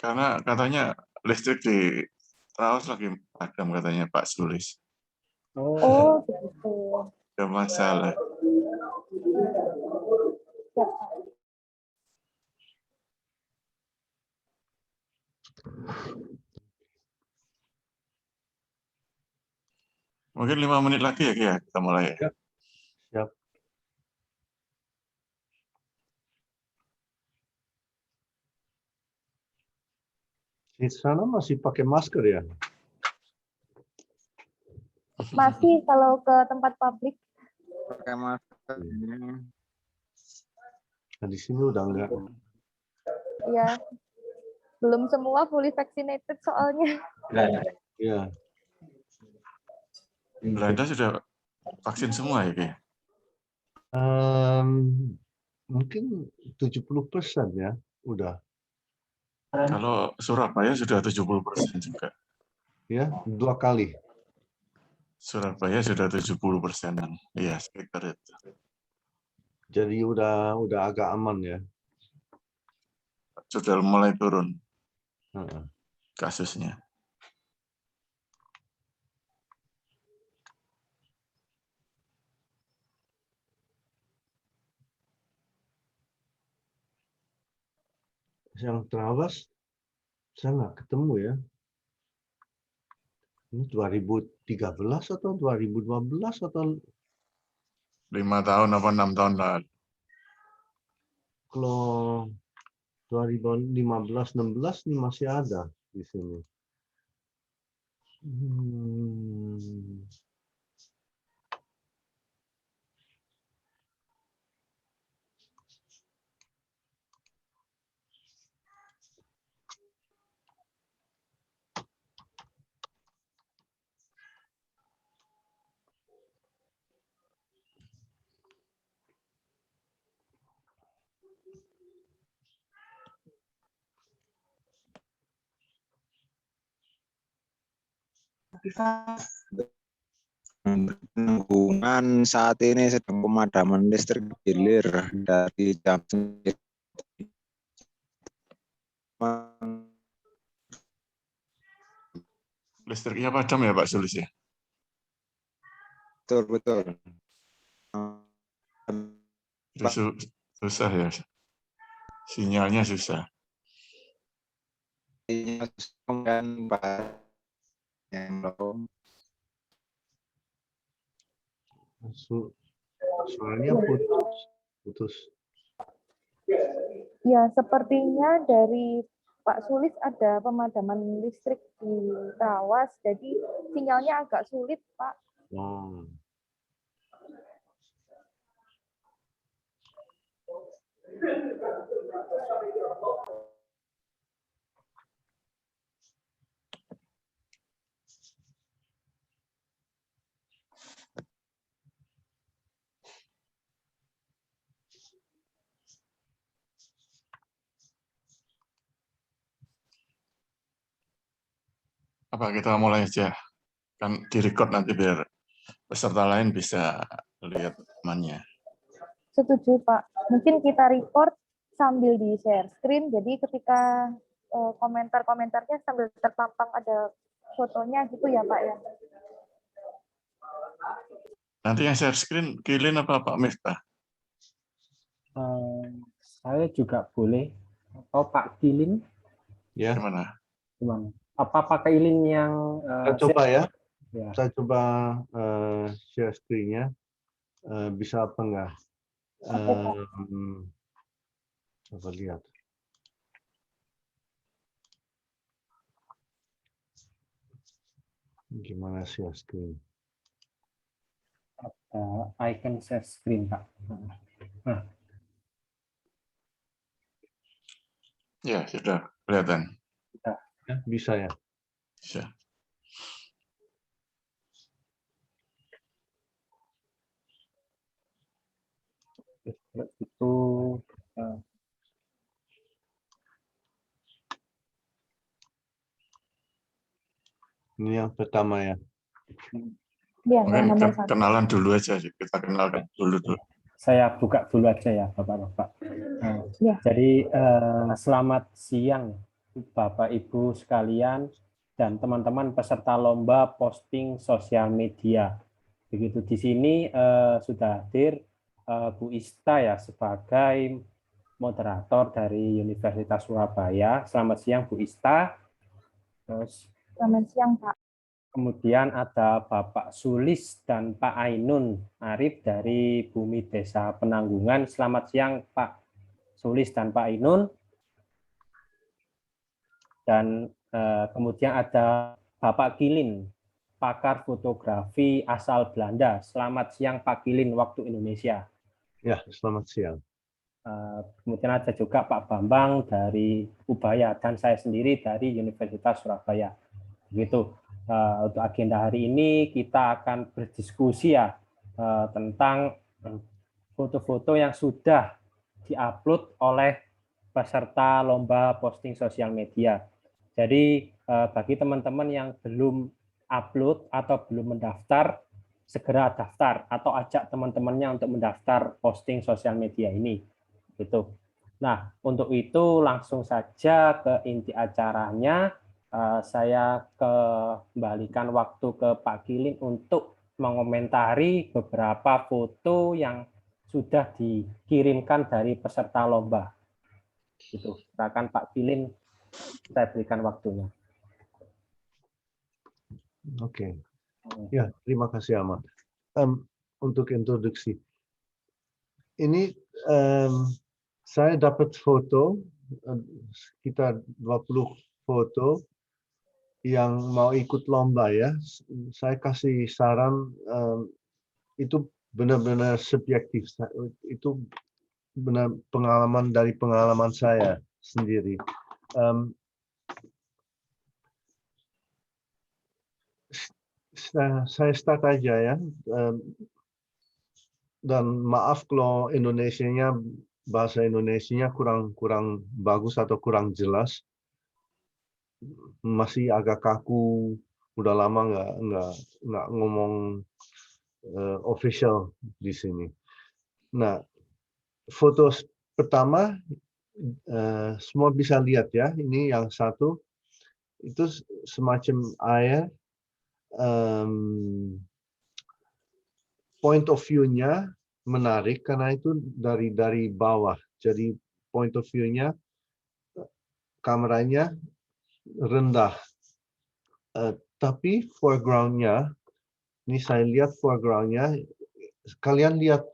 Karena katanya listrik di Trawas lagi padam katanya Pak Sulis. Oh, begitu. Ada masalah. Ya, Mungkin 5 menit lagi ya kita mulai. Ya. Siap. Di sana masih pakai masker ya? masih kalau ke tempat publik. Pakai masker. Nah, di sini udah enggak. Ya, belum semua fully vaccinated soalnya. Ya. Belanda sudah vaksin semua ya Ki? Mungkin 70% ya, udah. Kalau Surabaya sudah 70% juga. Ya, 2 kali. Surabaya sudah 70%-an. Iya, sekitar itu. Jadi udah agak aman ya. Sudah mulai turun Heeh. kasusnya. Yang Trawas, saya nggak ketemu ya. Ini 2013 atau 2012 atau 5 tahun apa 6 tahun lalu. kalau 2015-16 ini masih ada di sini. Penanggungan saat ini sedang pemadaman listrik hilir dari jam 9. Listriknya padam ya Pak Sulis ya? Betul. Susah ya. Sinyalnya susah. Kemudian Suaranya putus. Ya, sepertinya dari Pak Sulis ada pemadaman listrik di Trawas, jadi sinyalnya agak sulit, Pak. Oh. Apa kita mulai aja? Kan direcord nanti biar peserta lain bisa lihat temannya. Setuju, Pak. Mungkin kita record sambil di-share screen, jadi ketika komentar-komentarnya sambil terpampang ada fotonya gitu ya, Pak ya. Nanti yang share screen Kilin apa Pak Miftah? Saya juga boleh. Atau Pak Kilin, Ya. Gimana? gimana? Apa pakai link yang Saya coba ya. Ya. Saya coba share screen-nya. Bisa apa enggak? Coba lihat. Gimana share screen? Icon share screen, Pak. Nah. Ya, sudah kelihatan. Ya, bisa ya. Bisa. Itu Ini yang pertama ya. Ya, Mungkin yang nomor 1. kenalan dulu aja. Kita kenalkan dulu. saya buka dulu aja ya, Bapak-Bapak. Nah, Ya. jadi selamat siang Bapak Ibu sekalian dan teman-teman peserta lomba posting sosial media. Begitu di sini sudah hadir Bu Ista ya sebagai moderator dari Universitas Surabaya. Selamat siang Bu Ista. Terus Selamat siang, Pak. kemudian ada Bapak Sulis dan Pak Ainun Arif dari Bumi Desa Penanggungan. Selamat siang Pak Sulis dan Pak Ainun. Dan kemudian ada Bapak Kilin, pakar fotografi asal Belanda. Selamat siang Pak Kilin, waktu Indonesia. Ya, selamat siang. Kemudian ada juga Pak Bambang dari Ubaya dan saya sendiri dari Universitas Surabaya. Begitu. Untuk agenda hari ini kita akan berdiskusi ya tentang foto-foto yang sudah diupload oleh peserta lomba posting sosial media. Jadi bagi teman-teman yang belum upload atau belum mendaftar, segera daftar atau ajak teman-temannya untuk mendaftar posting sosial media ini. Gitu. Nah, untuk itu langsung saja ke inti acaranya. Saya kembalikan waktu ke Pak Kilin untuk mengomentari beberapa foto yang sudah dikirimkan dari peserta lomba. Gitu. Silakan Pak Kilin, saya berikan waktunya. Oke. Ya, terima kasih Ahmad. Untuk introduksi. Ini saya dapat foto sekitar 20 foto yang mau ikut lomba ya. Saya kasih saran itu benar-benar subjektif. Itu benar pengalaman dari pengalaman saya sendiri. Saya start aja ya. Dan maaf kalau Indonesianya bahasa Indonesianya kurang bagus atau kurang jelas. Masih agak kaku, udah lama nggak ngomong official di sini. Nah, foto pertama semua bisa lihat ya. Ini yang satu itu semacam air. Point of view-nya menarik karena itu dari bawah. Jadi point of view-nya kameranya rendah. Tapi foreground-nya, ini saya lihat foreground-nya. Kalian lihat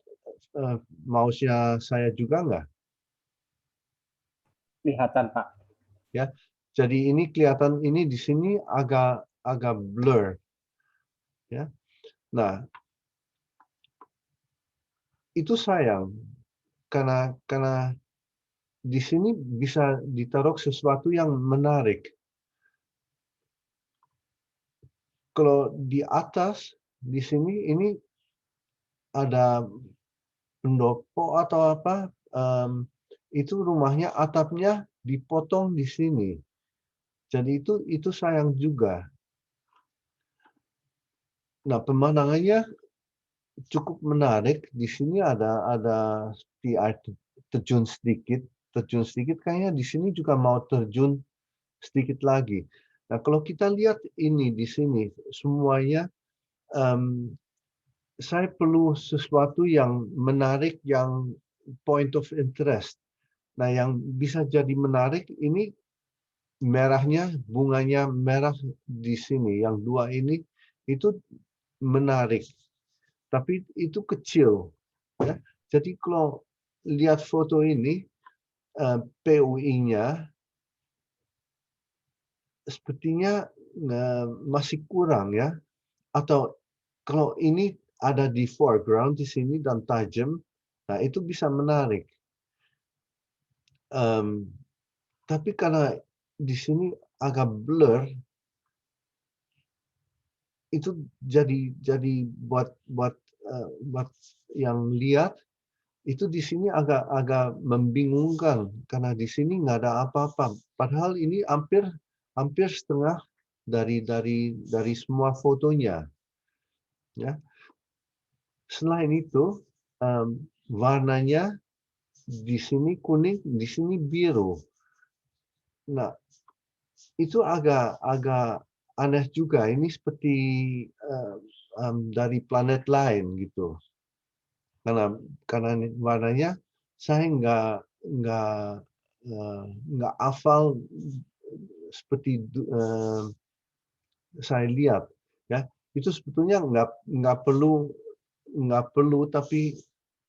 mouse-nya saya juga nggak? Kelihatan Pak. Ya, jadi ini kelihatan ini di sini agak blur. Ya, nah itu sayang karena di sini bisa ditaruh sesuatu yang menarik. Kalau di atas di sini ini ada pendopo atau apa? Itu rumahnya atapnya dipotong di sini. Jadi itu sayang juga. Nah, pemandangannya cukup menarik. Di sini ada di air terjun sedikit kayaknya di sini juga mau terjun sedikit lagi. Nah, kalau kita lihat ini di sini semuanya saya perlu sesuatu yang menarik, yang point of interest. Nah, yang bisa jadi menarik ini merahnya, bunganya merah di sini. Yang dua ini itu menarik. Tapi itu kecil. Ya. Jadi kalau lihat foto ini, PUI-nya sepertinya masih kurang ya. Atau kalau ini ada di foreground di sini dan tajam, nah itu bisa menarik. Tapi karena di sini agak blur, itu jadi buat yang lihat itu di sini agak membingungkan karena di sini nggak ada apa-apa. Padahal ini hampir setengah dari semua fotonya. Ya. Selain itu warnanya di sini kuning, di sini biru. Nah, itu agak aneh juga. Ini seperti dari planet lain gitu. Karena warnanya saya nggak hafal seperti saya lihat, ya. Itu sebetulnya nggak perlu, tapi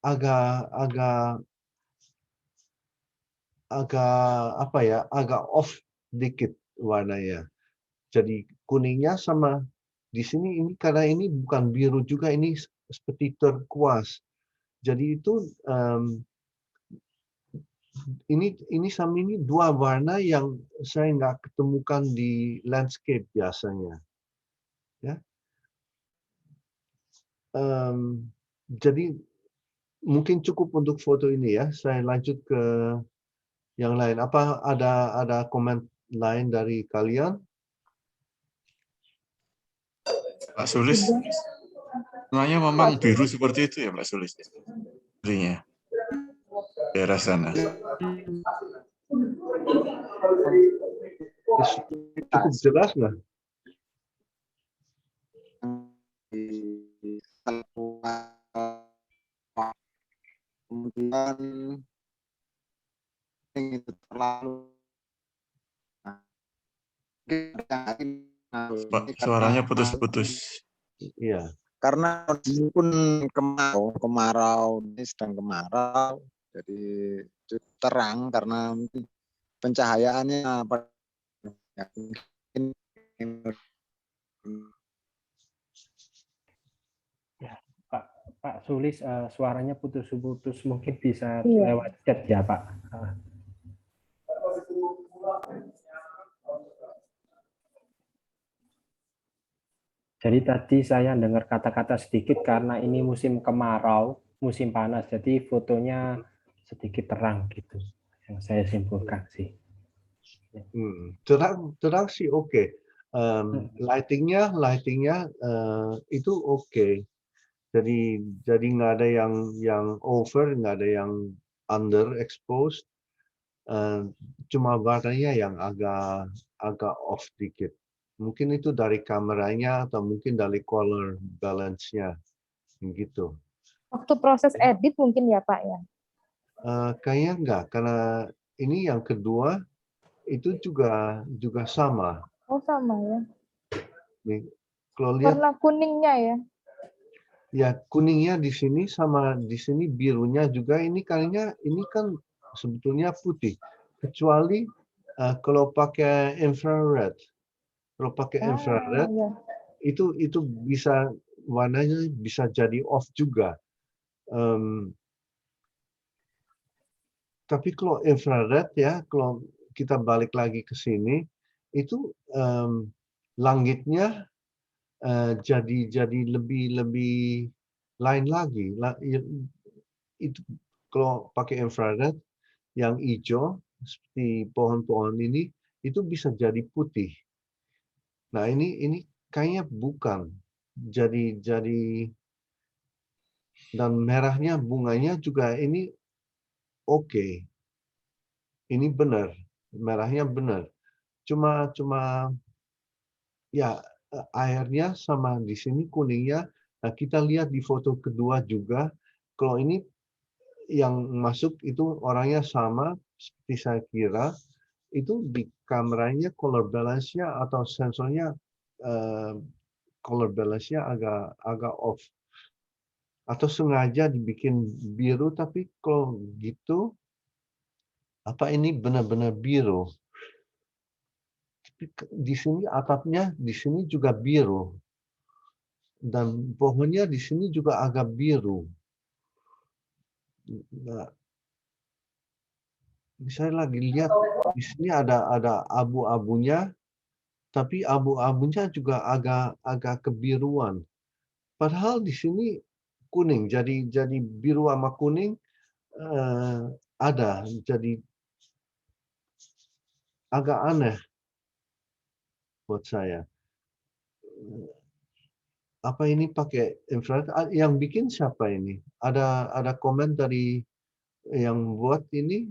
agak apa ya, agak off dikit warnanya. Jadi kuningnya sama di sini ini, karena ini bukan biru juga, ini seperti turquoise. Jadi itu ini sama ini dua warna yang saya nggak ketemukan di landscape biasanya, ya. Jadi mungkin cukup untuk foto ini ya. Saya lanjut ke yang lain. Apa ada komen lain dari kalian? Pak Sulis, sebenarnya memang biru seperti itu ya Pak Sulis? Berinya, daerah sana. Cukup jelas nggak? Kemudian itu terlalu Suaranya putus-putus. Iya. karena ini pun kemarau, ini sedang kemarau, jadi terang karena pencahayaannya ya, mungkin Ya, Pak Sulis, suaranya putus-putus, mungkin bisa Iya. lewat chat ya Pak. Jadi tadi saya dengar kata-kata sedikit karena ini musim kemarau, musim panas, jadi fotonya sedikit terang gitu. Yang saya simpulkan sih. Terang sih oke. Lightingnya itu oke. Jadi nggak ada yang over, nggak ada yang underexposed. Cuma warnanya yang agak off dikit. Mungkin itu dari kameranya atau mungkin dari color balance-nya, gitu. Waktu proses edit mungkin ya Pak ya. Kayaknya enggak, karena ini yang kedua itu juga sama. Oh sama ya. Nih, kalau lihat Warna kuningnya ya. ya kuningnya di sini sama di sini birunya juga, ini kayaknya ini kan sebetulnya putih, kecuali kalau pakai infrared. Kalau pakai infrared Ya. itu bisa warnanya bisa jadi off juga. Tapi kalau infrared ya, kalau kita balik lagi ke sini, itu langitnya jadi lebih lain lagi. Itu kalau pakai infrared yang hijau seperti pohon-pohon ini, itu bisa jadi putih. Nah ini kayaknya bukan. Jadi dan merahnya bunganya juga ini oke. Ini benar, merahnya benar. Cuma ya airnya sama di sini kuningnya. Nah, kita lihat di foto kedua juga, kalau ini yang masuk itu orangnya sama seperti saya kira, itu di kameranya color balance-nya atau sensornya color balance-nya agak off. Atau sengaja dibikin biru, tapi kalau gitu apa ini benar-benar biru? Di sini atapnya di sini juga biru. Dan pohonnya di sini juga agak biru. Nah, saya lagi lihat di sini ada abu-abunya, tapi abu-abunya juga agak kebiruan. Padahal di sini kuning, jadi biru sama kuning ada, jadi agak aneh buat saya. Apa ini pakai infrared? Yang bikin siapa ini? Ada komen dari yang buat ini?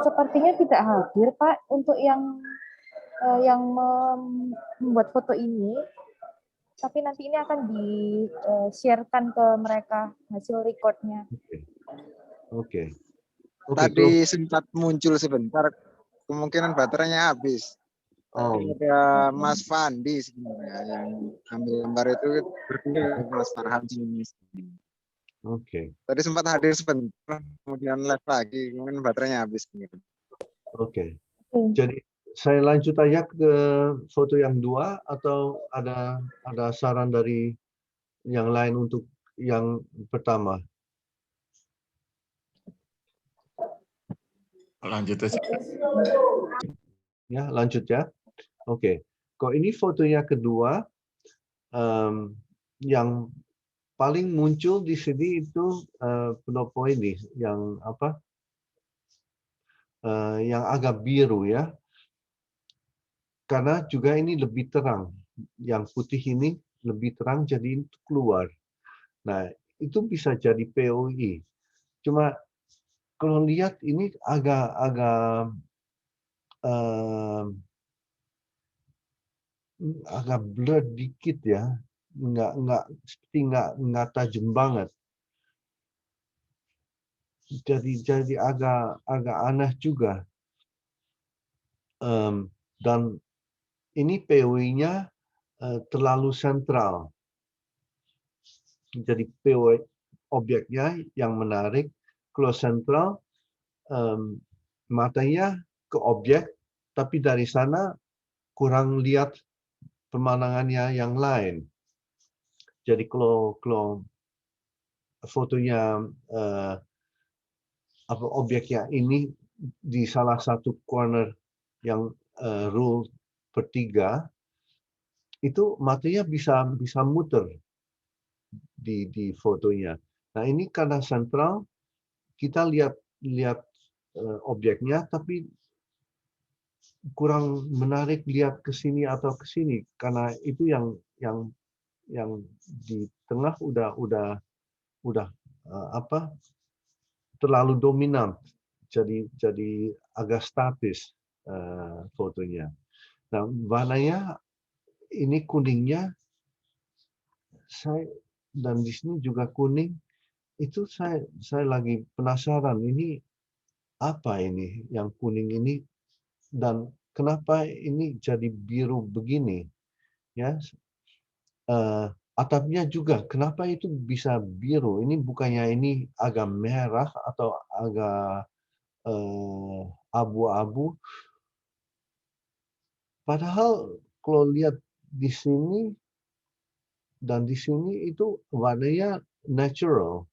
Sepertinya tidak hadir, Pak, untuk yang membuat foto ini. Tapi nanti ini akan di-share-kan ke mereka hasil recordnya. Oke. Tadi sempat muncul sebentar, kemungkinan baterainya habis. Tadi ada Mas Fandi sebenarnya yang ambil gambar itu berdua Mas Farhan Cimis. Oke. Tadi sempat hadir sebentar, kemudian live lagi, kemudian baterainya habis. Oke. Jadi saya lanjut aja ke foto yang 2 atau ada saran dari yang lain untuk yang pertama? Lanjut aja. Ya, lanjut ya. Oke. Kalau ini fotonya kedua, yang paling muncul di sini itu pendopo ini yang apa? Yang agak biru ya. Karena juga ini lebih terang. Yang putih ini lebih terang jadi itu keluar. Nah, itu bisa jadi POI. Cuma kalau lihat ini agak blur dikit ya. Seperti nggak tajam banget. Jadi agak aneh juga. Dan ini POI-nya terlalu sentral. Jadi POI objeknya yang menarik, kalau sentral matanya ke objek, tapi dari sana kurang lihat pemandangannya yang lain. Jadi kalau fotonya objeknya ini di salah satu corner yang rule per 3, itu matanya bisa muter di fotonya. Nah ini karena sentral, kita lihat objeknya, tapi kurang menarik lihat ke sini atau ke sini karena itu yang di tengah udah terlalu dominan, jadi agak statis fotonya. Nah warnanya ini kuningnya, dan di sini juga kuning. Itu saya lagi penasaran ini apa ini yang kuning ini dan kenapa ini jadi biru begini ya. Atapnya juga kenapa itu bisa biru, ini bukannya ini agak merah atau agak abu-abu, padahal kalau lihat di sini dan di sini itu warnanya natural.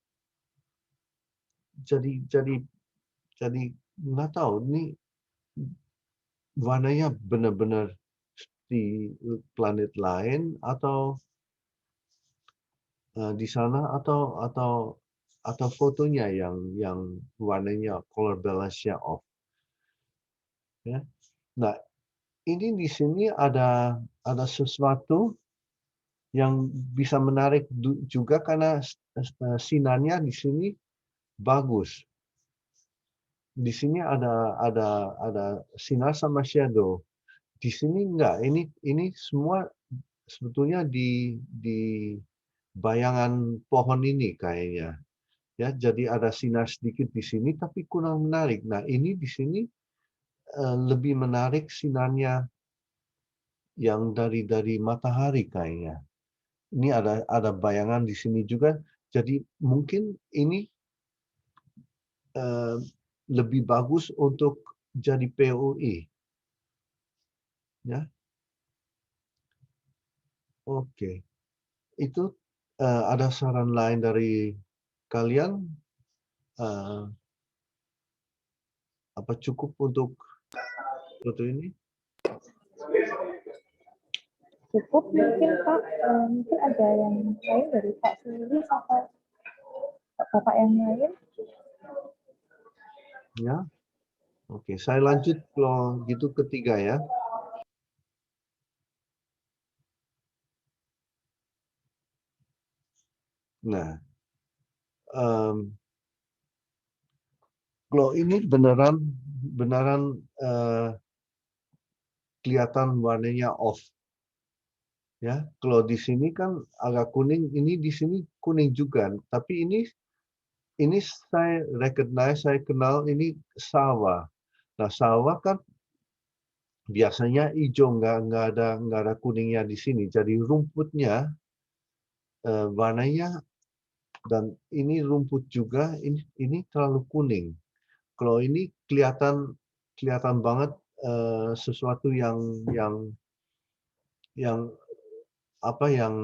Jadi nggak tahu ini warnanya benar-benar di planet lain atau di sana atau fotonya yang warnanya color balance-nya off. Ya. Nah, ini di sini ada sesuatu yang bisa menarik juga karena sinarnya di sini bagus. Di sini ada sinar sama shadow. Di sini enggak. Ini semua sebetulnya di bayangan pohon ini kayaknya. Ya, jadi ada sinar sedikit di sini tapi kurang menarik. Nah, ini di sini lebih menarik sinarnya yang dari matahari kayaknya. Ini ada bayangan di sini juga. Jadi mungkin ini lebih bagus untuk jadi POI. Ya. Oke. Itu ada saran lain dari kalian? Apa cukup untuk foto ini? Cukup mungkin, Pak. Mungkin ada yang lain dari Pak Suli atau Bapak yang lain? Ya. Oke, saya lanjut kalau gitu ketiga ya. Nah, kalau ini beneran benaran kelihatan warnanya off. Ya, kalau di sini kan agak kuning, ini di sini kuning juga. Tapi ini saya recognize, saya kenal ini sawah. Nah, sawah kan biasanya hijau, nggak ada kuningnya di sini. Jadi rumputnya warnanya, dan ini rumput juga, ini terlalu kuning. Kalau ini kelihatan banget sesuatu yang apa yang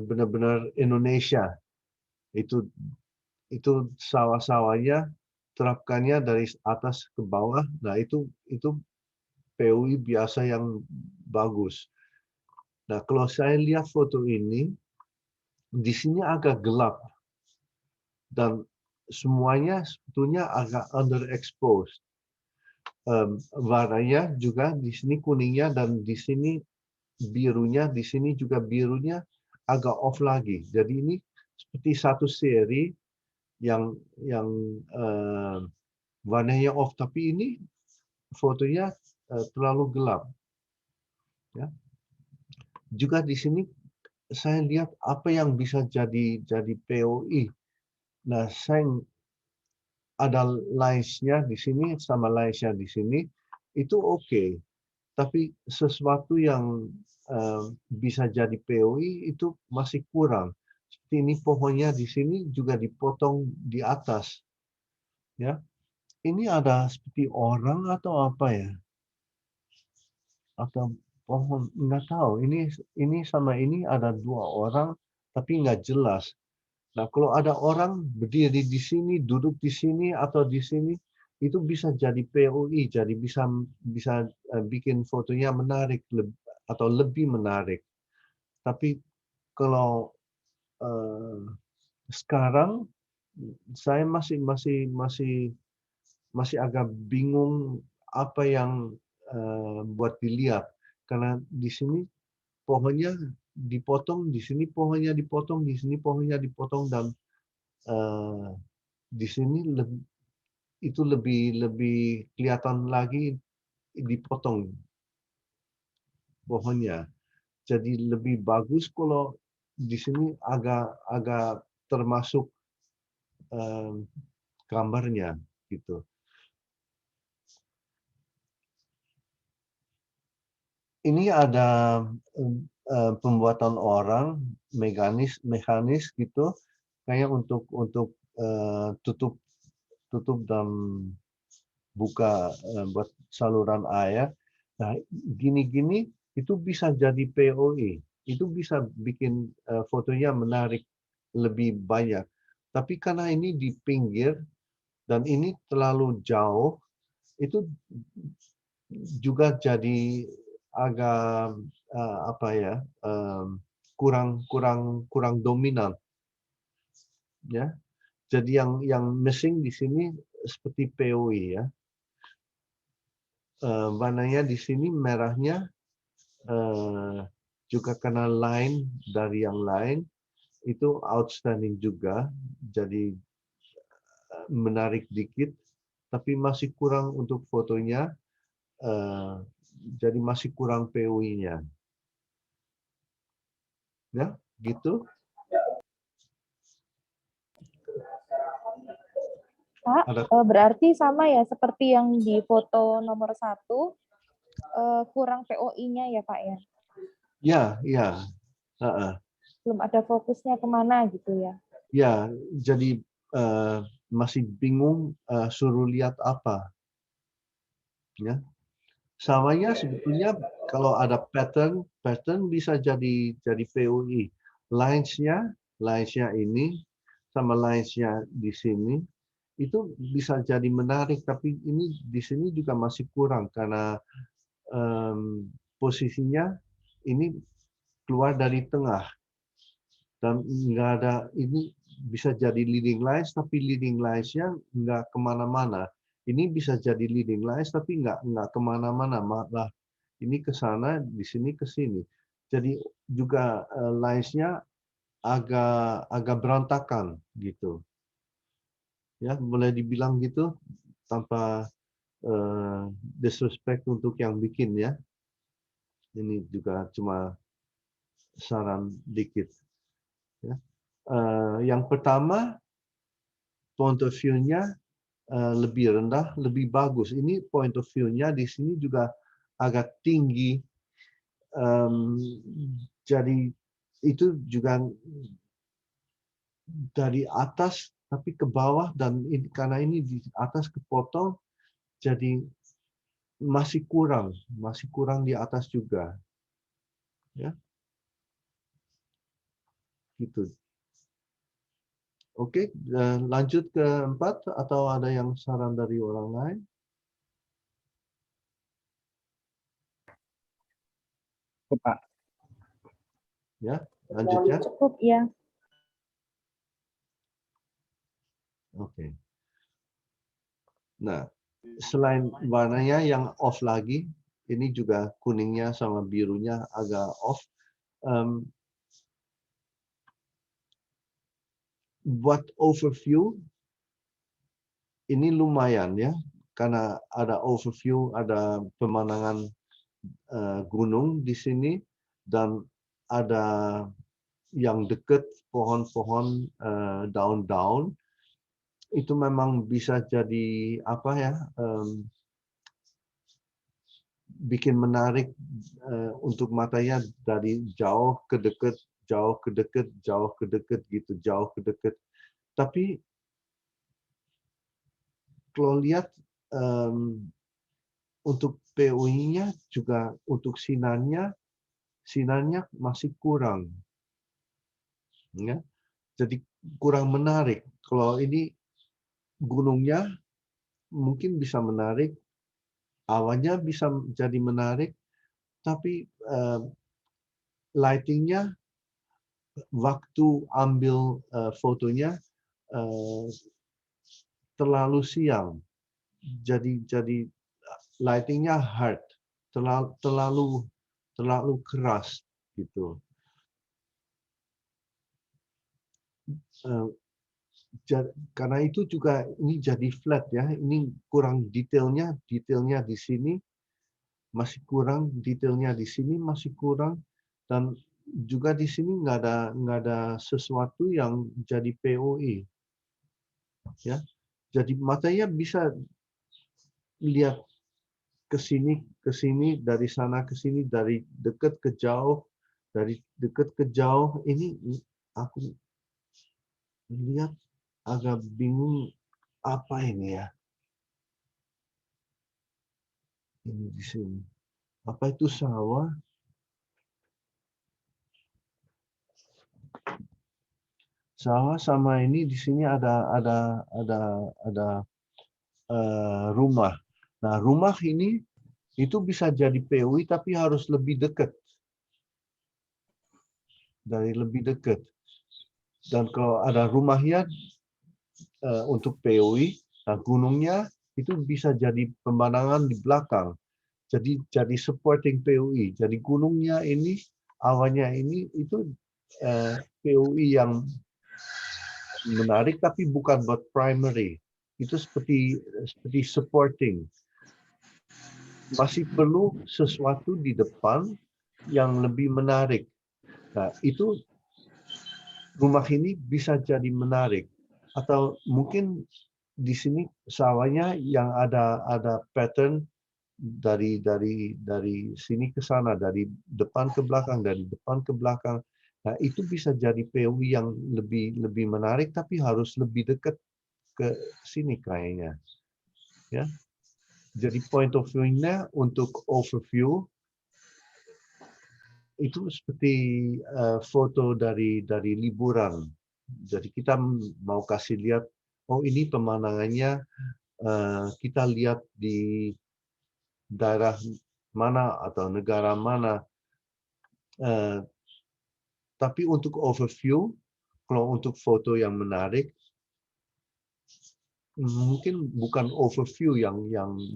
benar-benar Indonesia. Itu sawah-sawahnya terapkannya dari atas ke bawah. Nah, itu POI biasa yang bagus. Nah, kalau saya lihat foto ini, di sini agak gelap dan semuanya sebetulnya agak underexposed. Warnanya juga di sini kuningnya, dan di sini birunya, di sini juga birunya agak off lagi. Jadi ini seperti satu seri yang warnanya off, tapi ini fotonya terlalu gelap. Ya. Juga di sini saya lihat apa yang bisa jadi POI. Nah, saya ada lines-nya di sini sama lines-nya di sini, itu oke. Tapi sesuatu yang bisa jadi POI itu masih kurang. Seperti ini pohonnya di sini juga dipotong di atas. Ya, ini ada seperti orang atau apa ya? Atau pohon, nggak tahu. Ini sama ini ada dua orang, tapi nggak jelas. Nah, kalau ada orang berdiri di sini, duduk di sini atau di sini, itu bisa jadi POI, jadi bisa bikin fotonya menarik atau lebih menarik. Tapi kalau sekarang saya masih agak bingung apa yang buat dilihat, karena di sini pohonnya dipotong, di sini pohonnya dipotong, di sini pohonnya dipotong, dan di sini itu lebih kelihatan lagi dipotong pohonnya. Jadi lebih bagus kalau di sini agak termasuk gambarnya gitu. Ini ada pembuatan orang mekanis gitu, kayak untuk tutup dan buka buat saluran air. Nah, gini-gini itu bisa jadi POI. Itu bisa bikin fotonya menarik lebih banyak. Tapi karena ini di pinggir dan ini terlalu jauh, itu juga jadi agak apa ya, kurang dominan. Ya. Jadi yang missing di sini seperti POI ya. Warnanya di sini merahnya juga karena line dari yang lain itu outstanding juga, jadi menarik dikit, tapi masih kurang untuk fotonya, jadi masih kurang POI-nya. Ya, gitu. Pak, berarti sama ya seperti yang di foto nomor 1, kurang POI-nya ya Pak ya? Ya. Belum ada fokusnya kemana gitu ya? Ya, jadi masih bingung suruh lihat apa. Ya. Samanya sebetulnya kalau ada pattern bisa jadi POI. Lines-nya ini sama lines-nya di sini itu bisa jadi menarik, tapi ini di sini juga masih kurang karena posisinya ini keluar dari tengah dan nggak ada, ini bisa jadi leading lines tapi leading lines-nya nggak kemana-mana. Ini bisa jadi leading lines tapi nggak kemana-mana, malah ini ke sana, di sini ke sini. Jadi juga lines-nya agak berantakan gitu. Ya, boleh dibilang gitu tanpa disrespect untuk yang bikin ya. Ini juga cuma saran dikit. Ya. Yang pertama, point of view-nya lebih rendah, lebih bagus. Ini point of view-nya di sini juga agak tinggi. Jadi itu juga dari atas tapi ke bawah, dan karena ini di atas kepotong, jadi masih kurang di atas juga. Ya. Gitu. Oke, lanjut ke 4 atau ada yang saran dari orang lain? Pak. Ya, lanjut ya. Cukup ya. Oke. Nah, selain warnanya yang off lagi, ini juga kuningnya sama birunya agak off. Buat overview, ini lumayan ya, karena ada overview, ada pemandangan gunung di sini, dan ada yang dekat pohon-pohon, daun-daun. Itu memang bisa jadi apa ya, bikin menarik untuk matanya dari jauh ke dekat, jauh ke dekat, jauh ke dekat gitu, jauh ke dekat. Tapi kalau lihat untuk POI-nya juga, untuk sinarnya masih kurang, ya. Jadi kurang menarik. Kalau ini gunungnya mungkin bisa menarik, awannya bisa jadi menarik, tapi lightingnya, waktu ambil fotonya terlalu siang, jadi lightingnya hard, terlalu keras gitu. Karena itu juga ini jadi flat ya, ini kurang detailnya di sini masih kurang, detailnya di sini masih kurang, dan juga di sini nggak ada sesuatu yang jadi POI. Ya, jadi matanya bisa lihat ke sini, dari sana ke sini, dari dekat ke jauh, dari dekat ke jauh. Ini aku lihat agak bingung, apa ini ya? Ini di sini. Apa itu sawah? Sawah sama ini di sini ada rumah. Nah, rumah ini itu bisa jadi POI tapi harus lebih dekat. Dari lebih dekat. Dan kalau ada rumahnya untuk POI, nah gunungnya itu bisa jadi pemandangan di belakang. Jadi supporting POI. Jadi gunungnya ini, awannya ini itu POI yang menarik tapi bukan buat primary. Itu seperti supporting. Masih perlu sesuatu di depan yang lebih menarik. Nah, itu rumah ini bisa jadi menarik. Atau mungkin di sini sawahnya yang ada pattern dari sini ke sana, dari depan ke belakang, dari depan ke belakang. Nah, itu bisa jadi POI yang lebih menarik, tapi harus lebih dekat ke sini kayaknya. Ya. Jadi point of view-nya untuk overview itu seperti foto dari liburan. Jadi kita mau kasih lihat, oh ini pemandangannya kita lihat di daerah mana atau negara mana. Tapi untuk overview, kalau untuk foto yang menarik, mungkin bukan overview yang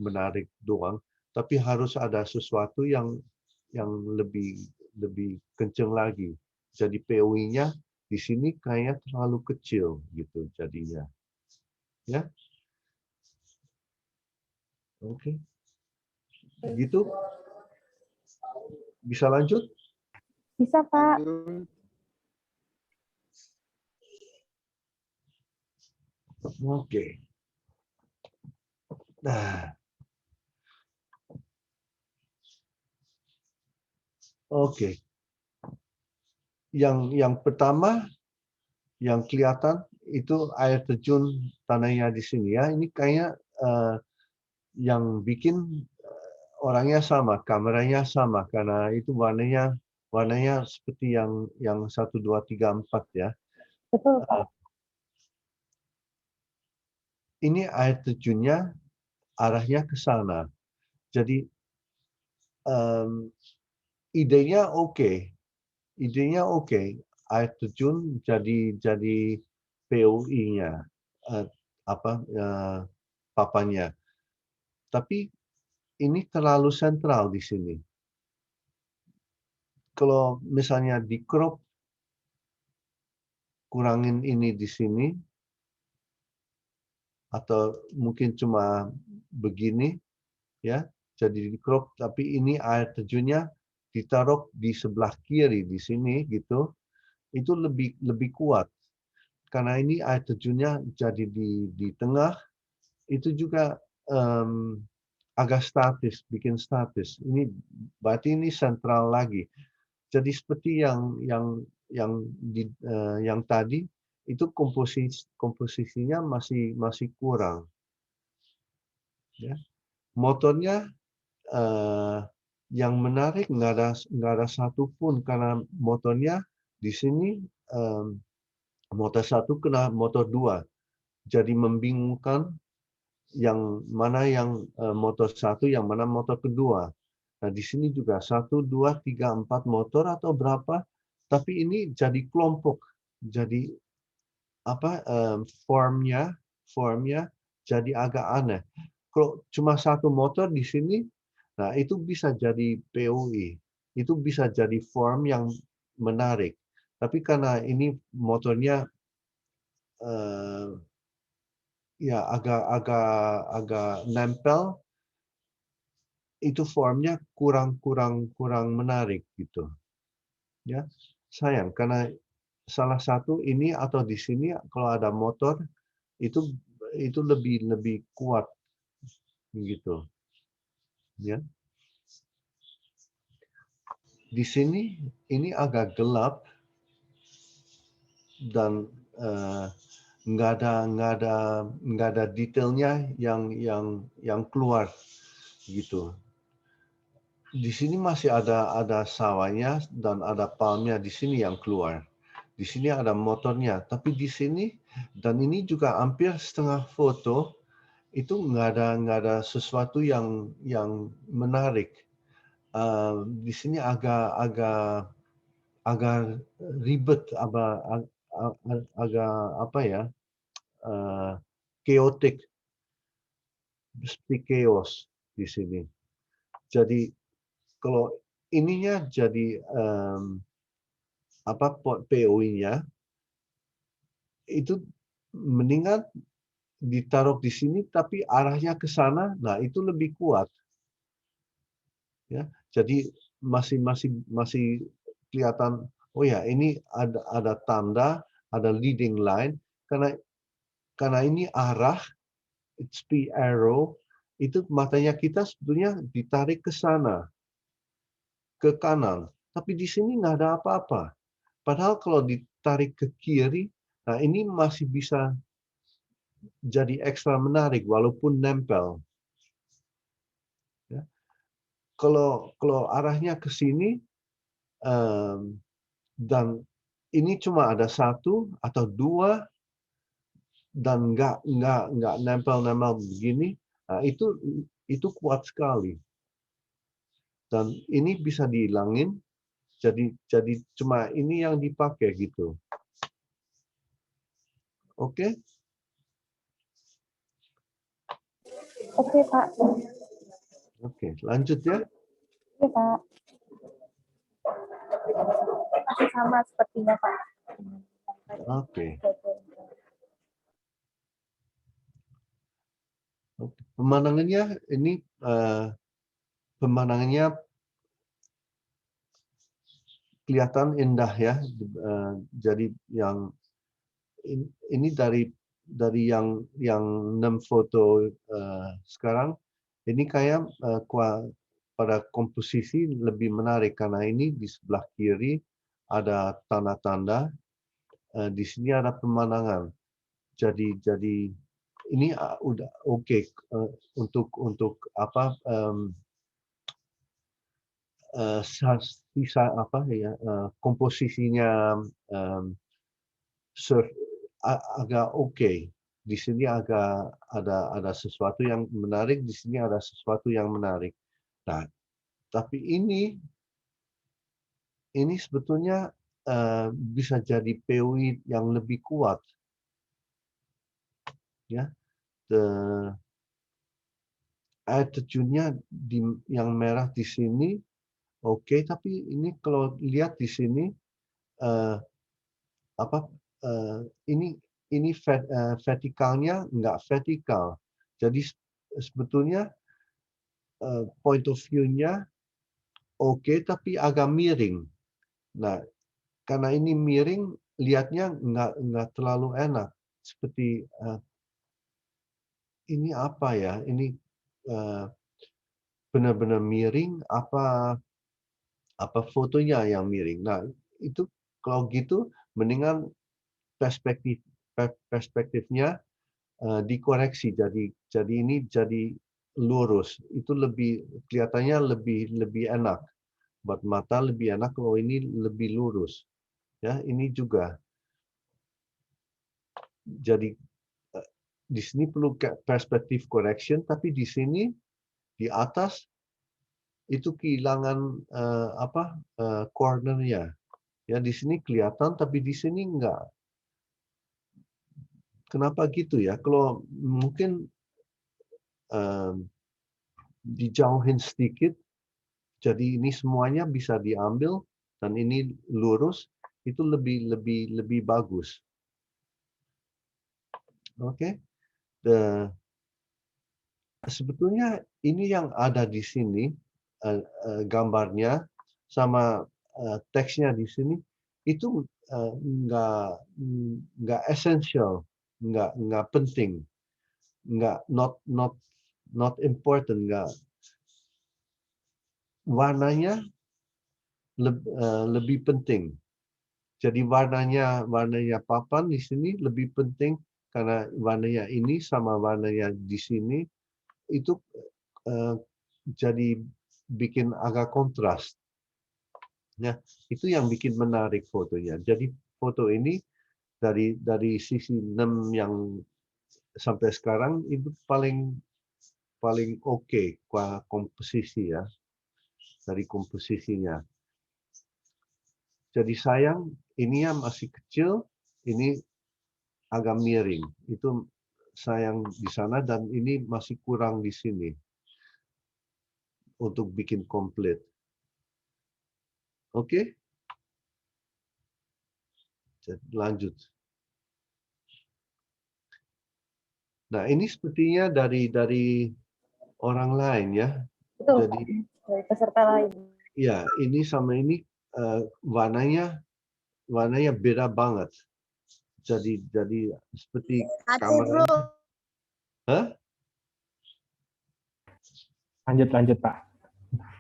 menarik doang, tapi harus ada sesuatu yang lebih kencang lagi. Jadi POI-nya di sini kayaknya terlalu kecil gitu jadinya. Ya. Oke. Begitu? Bisa lanjut? Bisa, Pak. Lanjut. Oke. Nah. Oke. Yang pertama yang kelihatan itu air terjun tanahnya di sini ya. Ini kayaknya yang bikin orangnya sama, kameranya sama karena itu warnanya seperti yang 1 2 3 4 ya. Betul, Pak. Ini air terjunnya arahnya ke sana. Jadi idenya oke. Idenya oke. Air terjun jadi POI-nya papannya. Tapi ini terlalu sentral di sini. Kalau misalnya di crop kurangin ini di sini atau mungkin cuma begini ya. Jadi di crop tapi ini air terjunnya ditaruh di sebelah kiri di sini gitu. Itu lebih kuat. Karena ini air terjunnya jadi di tengah itu juga agak statis, bikin statis. Ini berarti ini sentral lagi. Jadi seperti yang tadi itu komposisinya masih kurang. Ya. Motornya yang menarik nggak ada satupun karena motornya di sini motor 1 kena motor 2. Jadi membingungkan yang mana yang motor 1, yang mana motor kedua. Nah, di sini juga 1, 2, 3, 4 motor atau berapa, tapi ini jadi kelompok. Jadi formnya jadi agak aneh. Kalau cuma 1 motor di sini, nah itu bisa jadi POI. Itu bisa jadi form yang menarik. Tapi karena ini motornya ya agak nempel, itu formnya kurang menarik gitu. Ya, sayang karena salah satu ini atau di sini kalau ada motor itu lebih kuat gitu. Ya. Di sini ini agak gelap dan nggak ada detailnya yang keluar gitu. Di sini masih ada sawahnya dan ada palmnya di sini yang keluar. Di sini ada motornya, tapi di sini dan ini juga hampir setengah foto itu nggak ada sesuatu yang menarik. Di sini agak ribet, agak apa ya, chaotic, seperti chaos di sini. Jadi kalau ininya jadi POI-nya itu mendingan ditaruh di sini tapi arahnya ke sana, nah itu lebih kuat. Ya, jadi masih kelihatan oh ya ini ada tanda, ada leading line karena ini arah it's the arrow itu matanya kita sebetulnya ditarik ke sana, ke kanan. Tapi di sini nggak ada apa-apa. Padahal kalau ditarik ke kiri, nah ini masih bisa jadi ekstra menarik walaupun nempel. Ya. Kalau arahnya ke sini dan ini cuma ada 1 atau 2 dan nggak nempel begini, nah itu kuat sekali. Dan ini bisa dihilangin, jadi cuma ini yang dipakai gitu. Oke? Oke, Pak. Oke, lanjut ya. Oke, Pak. Masih sama sepertinya, Pak. Oke. Pemandangannya ini pemandangannya kelihatan indah ya. Jadi yang ini dari yang 6 foto sekarang ini kayak pada komposisi lebih menarik karena ini di sebelah kiri ada tanda-tanda, di sini ada pemandangan. Jadi ini udah oke untuk apa sisa apa ya komposisinya agak oke. Di sini agak ada sesuatu yang menarik, di sini ada sesuatu yang menarik. Nah, tapi ini sebetulnya bisa jadi POV yang lebih kuat. Ya, air terjunnya yang merah di sini oke, tapi ini kalau lihat di sini ini vertikalnya nggak vertikal. Jadi sebetulnya point of view-nya oke, tapi agak miring. Nah, karena ini miring, lihatnya nggak terlalu enak. Seperti ini apa ya? Ini benar-benar miring apa fotonya yang miring. Nah, itu kalau gitu mendingan perspektifnya dikoreksi. Jadi ini jadi lurus. Itu kelihatannya lebih enak. Buat mata lebih enak kalau ini lebih lurus. Ya, ini juga. Jadi di sini perlu perspektif correction, tapi di sini di atas itu kehilangan cornernya. Ya, di sini kelihatan, tapi di sini enggak. Kenapa gitu ya? Kalau mungkin dijauhin sedikit, jadi ini semuanya bisa diambil dan ini lurus, itu lebih bagus. Oke. Sebetulnya ini yang ada di sini gambarnya sama teksnya di sini itu nggak esensial, nggak penting, nggak not important, nggak. Warnanya lebih penting. Jadi warnanya papan di sini lebih penting karena warnanya ini sama warnanya di sini itu jadi bikin agak kontras. Ya, itu yang bikin menarik fotonya. Jadi foto ini dari sisi 6 yang sampai sekarang itu paling oke komposisi ya. Dari komposisinya. Jadi sayang ini yang masih kecil, ini agak miring. Itu sayang di sana dan ini masih kurang di sini untuk bikin komplit. Oke? Lanjut. Nah, ini sepertinya dari orang lain ya. Betul, Jadi dari peserta lain. ya, ini sama ini warnanya beda banget. Jadi seperti kamera. Hah? Lanjut Pak.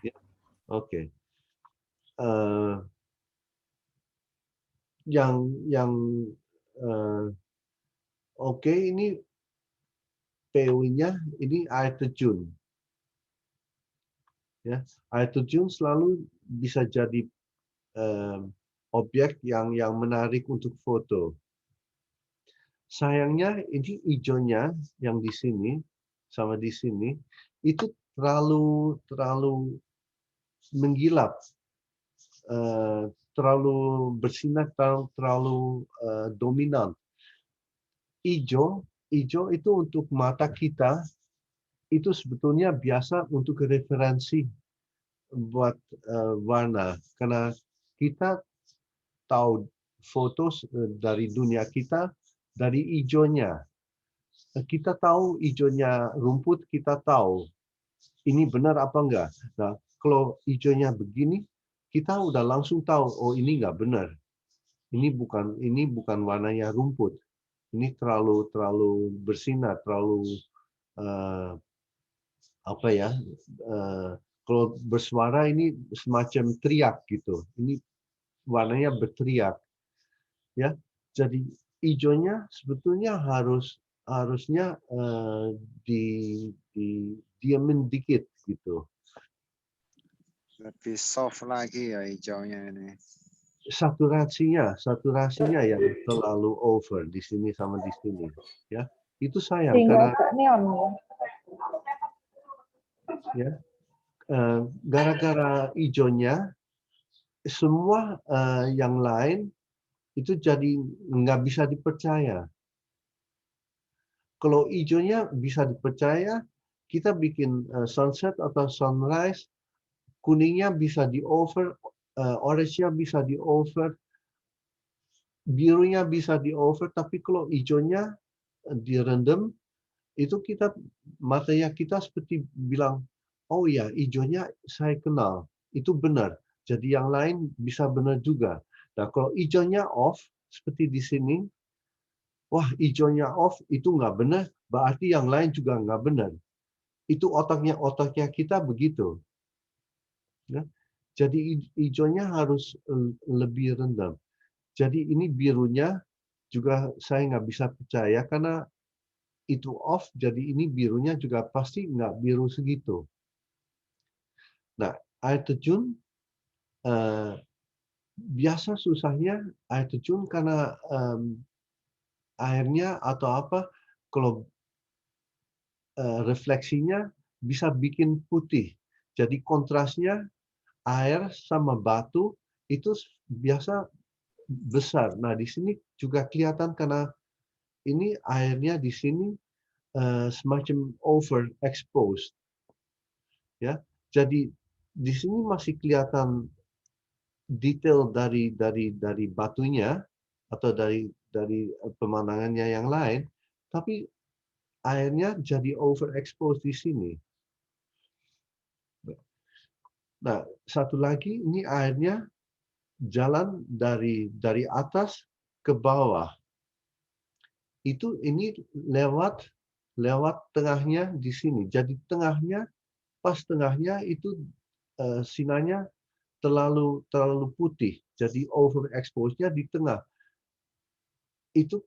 Ya. Oke. Yang oke, ini POV-nya ini air terjun. Ya, air terjun selalu bisa jadi objek yang menarik untuk foto. Sayangnya ini hijaunya yang di sini sama di sini itu terlalu menggilap, terlalu bersinar, terlalu dominan. Hijau itu untuk mata kita itu sebetulnya biasa untuk referensi buat warna karena kita tahu foto dari dunia kita dari hijaunya. kita tahu hijaunya rumput, kita tahu ini benar apa enggak. Nah, kalau hijaunya begini, kita udah langsung tahu, oh ini enggak benar. Ini bukan warnanya rumput. Ini terlalu bersinar, terlalu apa ya? Kalau bersuara ini semacam teriak gitu. Ini warnanya berteriak, ya. Jadi hijaunya sebetulnya harusnya diamin dikit gitu. Lebih soft lagi ya hijaunya ini. Saturasinya yang terlalu over di sini sama di sini, ya. Itu sayang Sehingga karena agak neon ya. ya gara-gara hijaunya semua yang lain itu jadi nggak bisa dipercaya. Kalau hijaunya bisa dipercaya, kita bikin sunset atau sunrise, kuningnya bisa di over, orange-nya bisa di over, birunya bisa di over, tapi kalau hijaunya direndam, itu matanya kita seperti bilang, oh ya hijaunya saya kenal, itu benar. Jadi yang lain bisa benar juga. Nah kalau hijaunya off, seperti di sini, wah hijaunya off itu nggak benar, berarti yang lain juga nggak benar. Itu otaknya kita begitu. Ya. Jadi hijaunya harus lebih rendah. Jadi ini birunya juga saya nggak bisa percaya karena itu off, jadi ini birunya juga pasti nggak biru segitu. Nah, air terjun biasa susahnya air terjun karena airnya atau apa kalau refleksinya bisa bikin putih. Jadi kontrasnya air sama batu itu biasa besar. Nah, di sini juga kelihatan karena ini airnya di sini semacam overexposed. Ya. Jadi di sini masih kelihatan detail dari batunya atau dari pemandangannya yang lain, tapi airnya jadi overexposed di sini. Nah, satu lagi ini airnya jalan dari atas ke bawah. Ini lewat tengahnya di sini. Jadi pas tengahnya itu sinarnya terlalu putih. Jadi overexposed-nya di tengah. Itu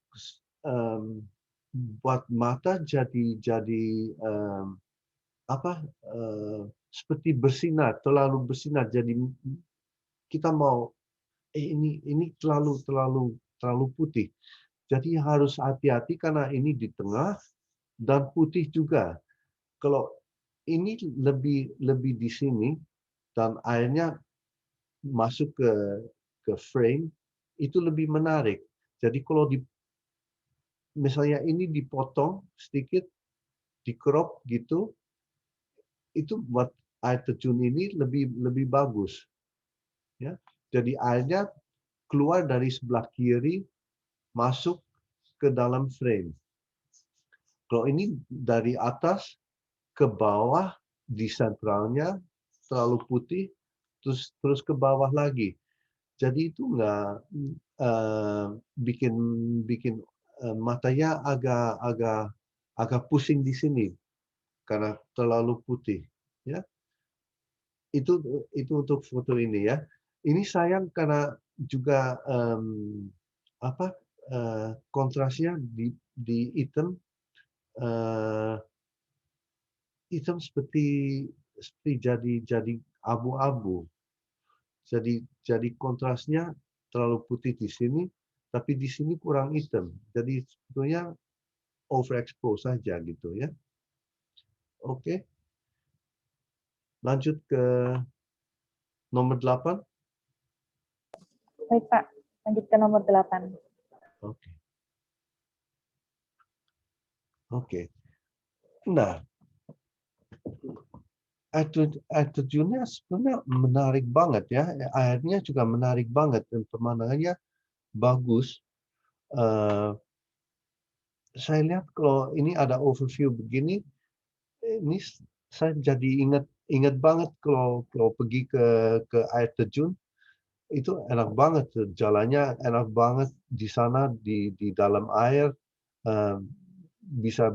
buat mata jadi seperti bersinar, terlalu bersinar. Jadi kita mau ini terlalu putih. Jadi harus hati-hati karena ini di tengah dan putih juga. Kalau ini lebih di sini dan airnya masuk ke frame, itu lebih menarik. Jadi kalau misalnya ini dipotong sedikit, di crop gitu, itu buat air terjun ini lebih bagus. Ya, jadi airnya keluar dari sebelah kiri, masuk ke dalam frame. Kalau ini dari atas ke bawah di sentralnya terlalu putih, terus ke bawah lagi. Jadi itu nggak bikin matanya agak pusing di sini karena terlalu putih. Ya, itu untuk foto ini ya. Ini sayang karena juga kontrasnya di hitam hitam seperti jadi abu-abu. Jadi kontrasnya terlalu putih di sini, tapi di sini kurang hitam. Jadi sebetulnya overexpose saja gitu ya. Oke. Lanjut ke nomor 8. Baik, Pak. Lanjut ke nomor 8. Oke. Oke. Nah, air terjunnya sebenarnya menarik banget ya. Airnya juga menarik banget dan pemandangannya bagus. saya lihat kalau ini ada overview begini, ini saya jadi ingat banget kalau pergi ke air terjun, itu enak banget, jalannya enak banget di sana di dalam air, eh, bisa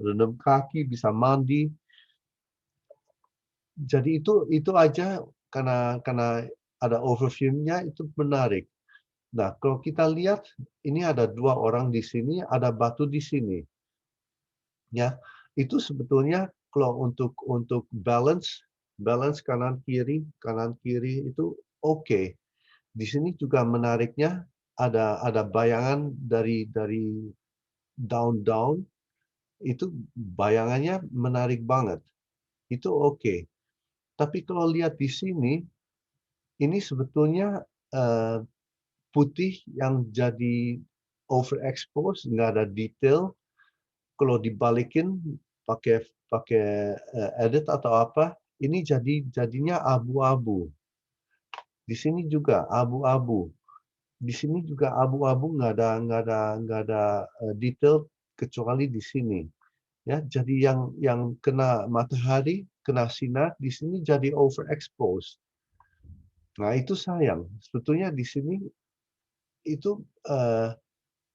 rendam kaki, bisa mandi. Jadi itu aja karena ada overview-nya itu menarik. Nah, kalau kita lihat ini ada 2 orang di sini, ada batu di sini. Ya, itu sebetulnya kalau untuk balance kanan kiri itu oke. Di sini juga menariknya ada bayangan dari daun-daun, itu bayangannya menarik banget. Itu oke. Tapi kalau lihat di sini, ini sebetulnya putih yang jadi overexpose, nggak ada detail. Kalau dibalikin pakai pakai edit atau apa, ini jadinya abu-abu. Di sini juga abu-abu. Di sini juga abu-abu, nggak ada detail kecuali di sini. Ya, jadi yang kena matahari, kena sinar di sini jadi overexpose. Nah, itu sayang. Sebetulnya di sini itu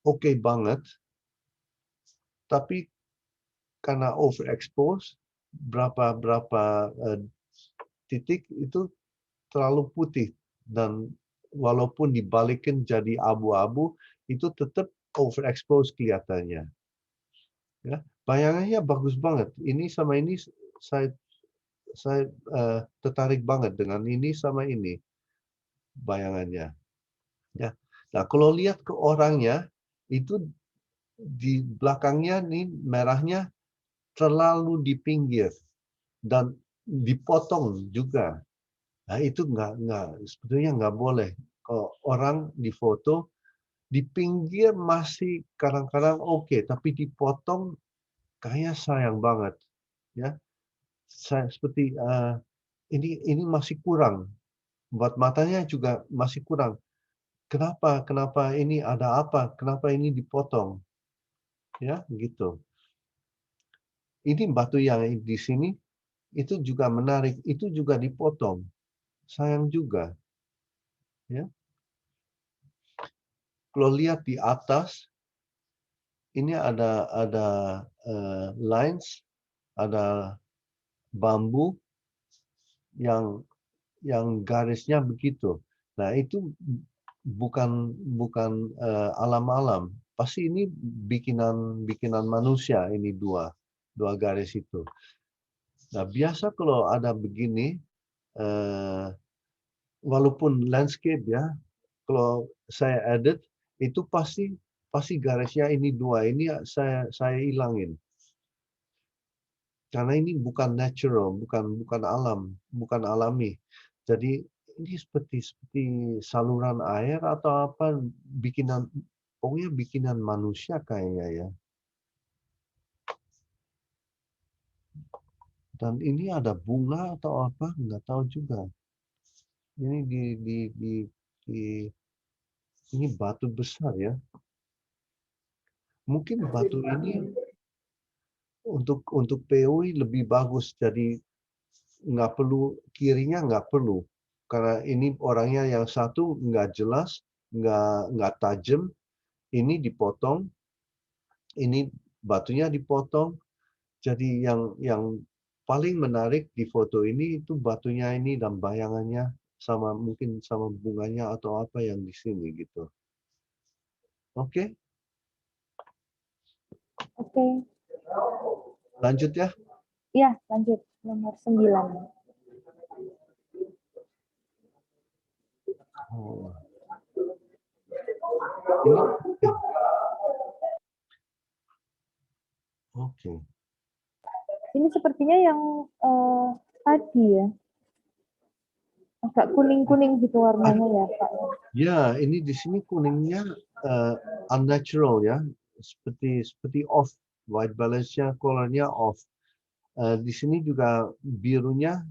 oke banget, tapi karena overexpose, berapa titik itu terlalu putih, dan walaupun dibalikin jadi abu-abu, itu tetap overexpose kelihatannya. Ya, bayangannya bagus banget. Ini sama ini saya tertarik banget dengan ini sama ini bayangannya. Ya. Nah, kalau lihat ke orangnya, itu di belakangnya nih merahnya terlalu di pinggir dan dipotong juga. Nah, itu sebetulnya nggak boleh. Kalau orang difoto di pinggir masih kadang-kadang oke, tapi dipotong kayaknya sayang banget. Ya, saya seperti ini masih kurang. Buat matanya juga masih kurang. Kenapa ini ada apa? Kenapa ini dipotong? Ya, gitu. Ini batu yang di sini itu juga menarik, itu juga dipotong. Sayang juga. Ya. Kalau lihat di atas, ini ada lines, ada bambu yang garisnya begitu. Nah, itu bukan alam-alam. Pasti ini bikinan manusia, ini dua garis itu. Nah, biasa kalau ada begini, walaupun landscape ya, kalau saya edit itu pasti garisnya ini dua, ini saya hilangin. Karena ini bukan natural, bukan alam, bukan alami. Jadi ini seperti saluran air atau apa, pokoknya bikinan manusia kayaknya ya. Dan ini ada bunga atau apa, nggak tahu juga. Ini ini batu besar ya. Mungkin batu ini untuk POI lebih bagus, jadi nggak perlu kirinya, nggak perlu, karena ini orangnya yang satu nggak jelas, nggak tajam, ini dipotong, ini batunya dipotong, jadi yang paling menarik di foto ini itu batunya ini dan bayangannya, mungkin sama bunganya atau apa yang di sini gitu. Oke. Oke. Lanjut ya. Iya, lanjut. Nomor 9. Oh. Oke. Ini sepertinya yang tadi ya. Agak kuning-kuning gitu warnanya ya, Pak. Ya, ini di sini kuningnya unnatural ya, seperti off, white balance-nya, color-nya off. Di sini juga birunya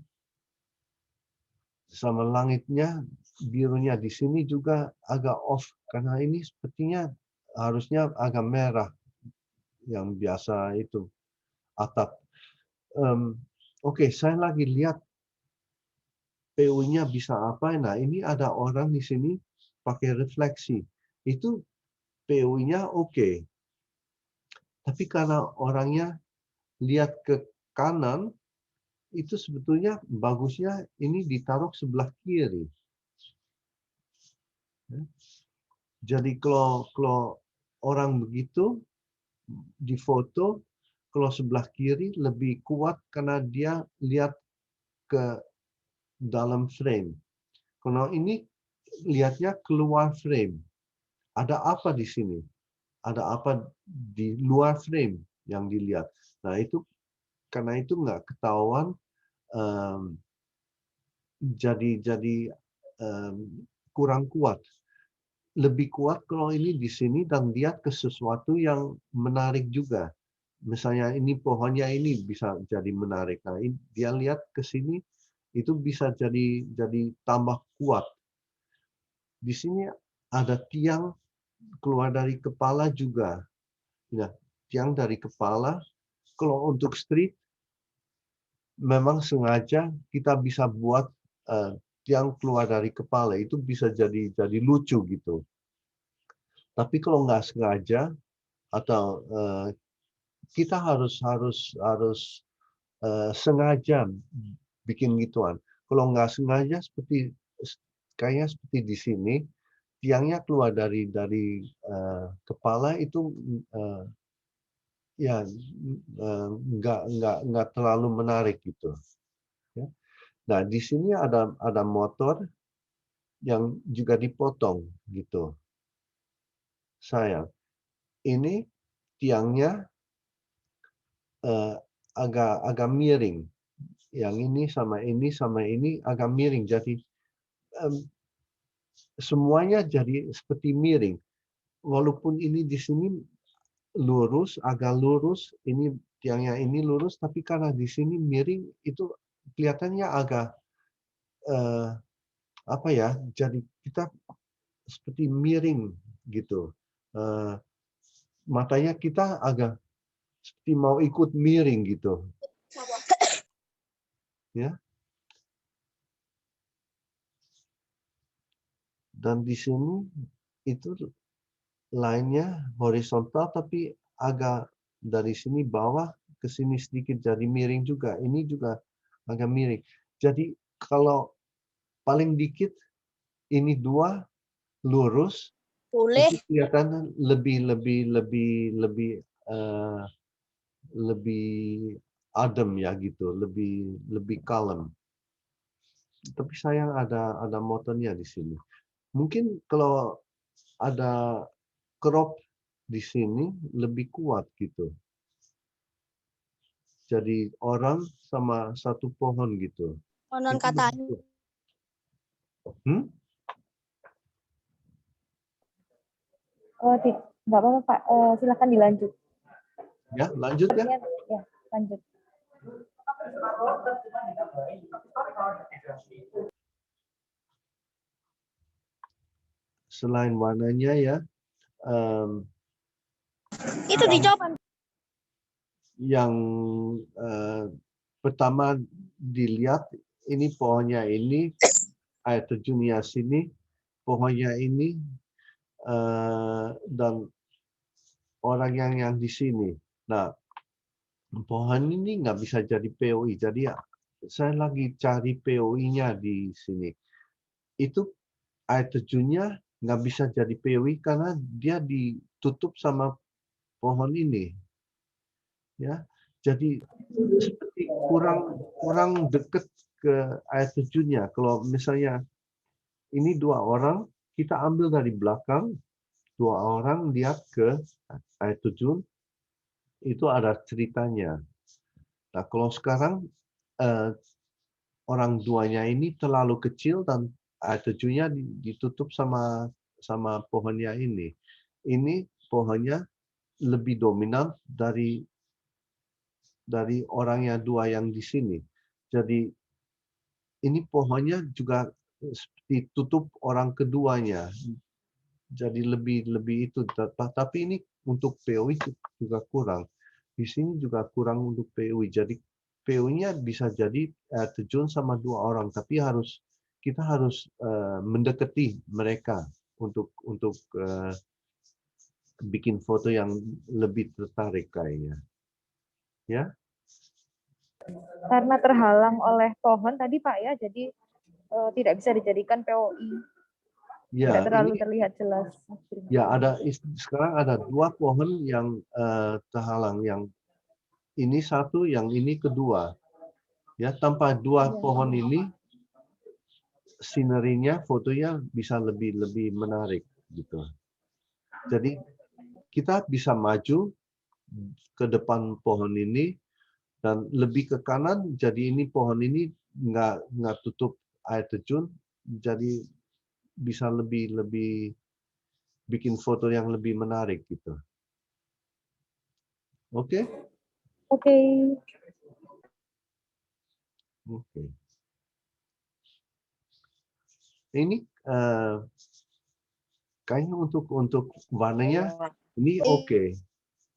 sama langitnya, birunya di sini juga agak off karena ini sepertinya harusnya agak merah yang biasa itu atap. Oke, saya lagi lihat PU-nya bisa apa. Nah, ini ada orang di sini pakai refleksi. Itu PU-nya oke. Tapi karena orangnya lihat ke kanan, itu sebetulnya bagusnya ini ditaruh sebelah kiri. Jadi kalau orang begitu di foto, kalau sebelah kiri lebih kuat karena dia lihat ke dalam frame. Kalau ini lihatnya keluar frame. Ada apa di sini? Ada apa di luar frame yang dilihat? Nah, itu karena itu nggak ketahuan, jadi kurang kuat. Lebih kuat kalau ini di sini dan lihat ke sesuatu yang menarik juga. Misalnya ini pohonnya ini bisa jadi menarik. Nah, dia lihat ke sini itu bisa jadi tambah kuat. Di sini ada tiang keluar dari kepala juga. Nah, tiang dari kepala. Kalau untuk street memang sengaja kita bisa buat tiang keluar dari kepala, itu bisa jadi lucu gitu. Tapi kalau nggak sengaja atau kita harus sengaja bikin gituan. Kalau nggak sengaja kayaknya seperti di sini, tiangnya keluar dari kepala itu ya nggak terlalu menarik gitu. Ya. Nah, di sini ada motor yang juga dipotong gitu. Sayang, ini tiangnya agak miring. Yang ini sama ini agak miring. Jadi semuanya jadi seperti miring. Walaupun ini di sini lurus, agak lurus, ini tiangnya ini lurus, tapi karena di sini miring, itu kelihatannya agak apa ya? Jadi kita seperti miring gitu. Matanya kita agak seperti mau ikut miring gitu. Ya. Dan di sini itu line-nya horizontal tapi agak dari sini bawah ke sini sedikit jadi miring juga. Ini juga agak miring. Jadi kalau paling dikit ini dua lurus, itu kelihatan lebih adem ya gitu, lebih kalem. Tapi sayang ada motornya di sini. Mungkin kalau ada crop di sini lebih kuat gitu. Jadi orang sama satu pohon gitu. Konon Itu katanya. begitu. Nggak apa-apa Pak, silakan dilanjut. Ya, lanjut ya. Ya, lanjut. Selain warnanya ya, Itu dicoba. yang pertama dilihat ini pohonnya ini, air terjunnya sini, pohonnya ini, dan orang yang di sini. Nah, pohon ini nggak bisa jadi POI. Jadi saya lagi cari POI-nya di sini. Itu air terjunnya nggak bisa jadi POI karena dia ditutup sama pohon ini. Ya, jadi seperti kurang dekat ke air terjunnya. Kalau misalnya ini dua orang, kita ambil dari belakang, dua orang lihat ke air terjun, itu ada ceritanya. Nah, kalau sekarang orang duanya ini terlalu kecil dan air terjunnya ditutup sama pohonnya ini. Ini pohonnya lebih dominan dari orangnya dua yang di sini. Jadi ini pohonnya juga ditutup orang keduanya. Jadi lebih itu. Tapi ini untuk POI juga kurang. Di sini juga kurang untuk POI. Jadi POI-nya bisa jadi air terjun sama 2 orang, tapi kita harus mendekati mereka untuk bikin foto yang lebih tertarik kayaknya. Ya. Karena terhalang oleh pohon tadi Pak ya, jadi tidak bisa dijadikan POI. Ya, Tidak terlalu ini terlihat jelas. ya sekarang ada 2 pohon yang terhalang, yang ini satu, yang ini kedua. Ya, tanpa 2 pohon ini sinerinya, fotonya bisa lebih menarik gitu. Jadi kita bisa maju ke depan pohon ini dan lebih ke kanan, jadi ini pohon ini nggak tutup air terjun, jadi bisa lebih bikin foto yang lebih menarik gitu. Oke? Oke. Oke. Ini kayaknya untuk warnanya ini oke,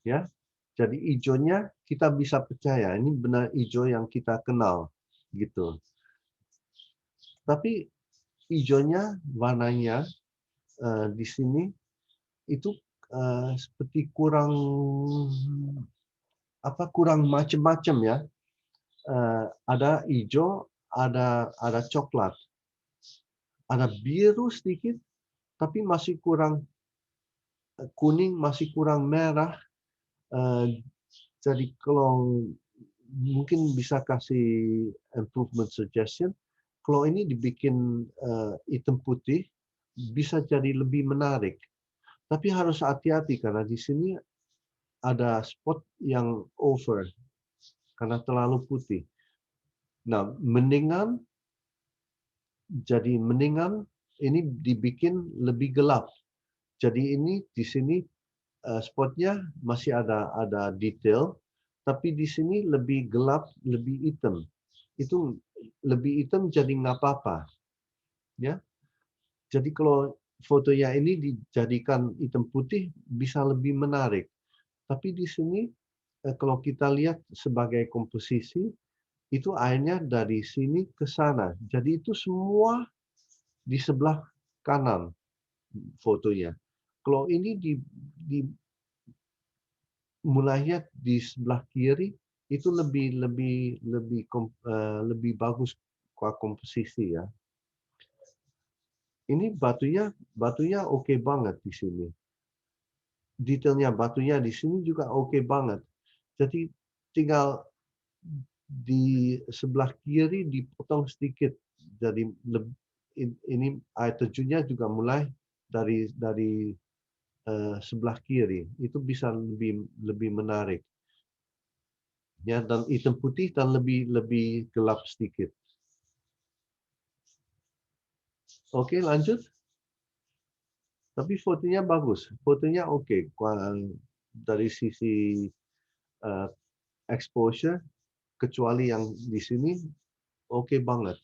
ya. Jadi hijaunya kita bisa percaya ini benar hijau yang kita kenal gitu. Tapi hijaunya, warnanya di sini itu seperti kurang macam-macam ya. Ada hijau, ada coklat, ada biru sedikit, tapi masih kurang kuning, masih kurang merah. Jadi kalau mungkin bisa kasih improvement suggestion, kalau ini dibikin hitam putih bisa jadi lebih menarik. Tapi harus hati-hati karena di sini ada spot yang over karena terlalu putih. Nah, mendingan ini dibikin lebih gelap. Jadi ini di sini spotnya masih ada detail, tapi di sini lebih gelap, lebih hitam. Itu lebih hitam jadi nggak apa-apa, ya. Jadi kalau fotonya ini dijadikan hitam putih bisa lebih menarik. Tapi di sini kalau kita lihat sebagai komposisi itu airnya dari sini ke sana. Jadi itu semua di sebelah kanan fotonya. Kalau ini mulainya di sebelah kiri itu lebih bagus komposisi ya. Ini batunya oke banget di sini. Detailnya batunya di sini juga oke banget. Jadi tinggal di sebelah kiri dipotong sedikit. Jadi ini air terjunnya juga mulai dari sebelah kiri. Itu bisa lebih menarik. Ya, dan hitam putih dan lebih gelap sedikit. Oke, lanjut. Tapi fotonya bagus, fotonya oke. Dari sisi exposure, kecuali yang di sini oke banget.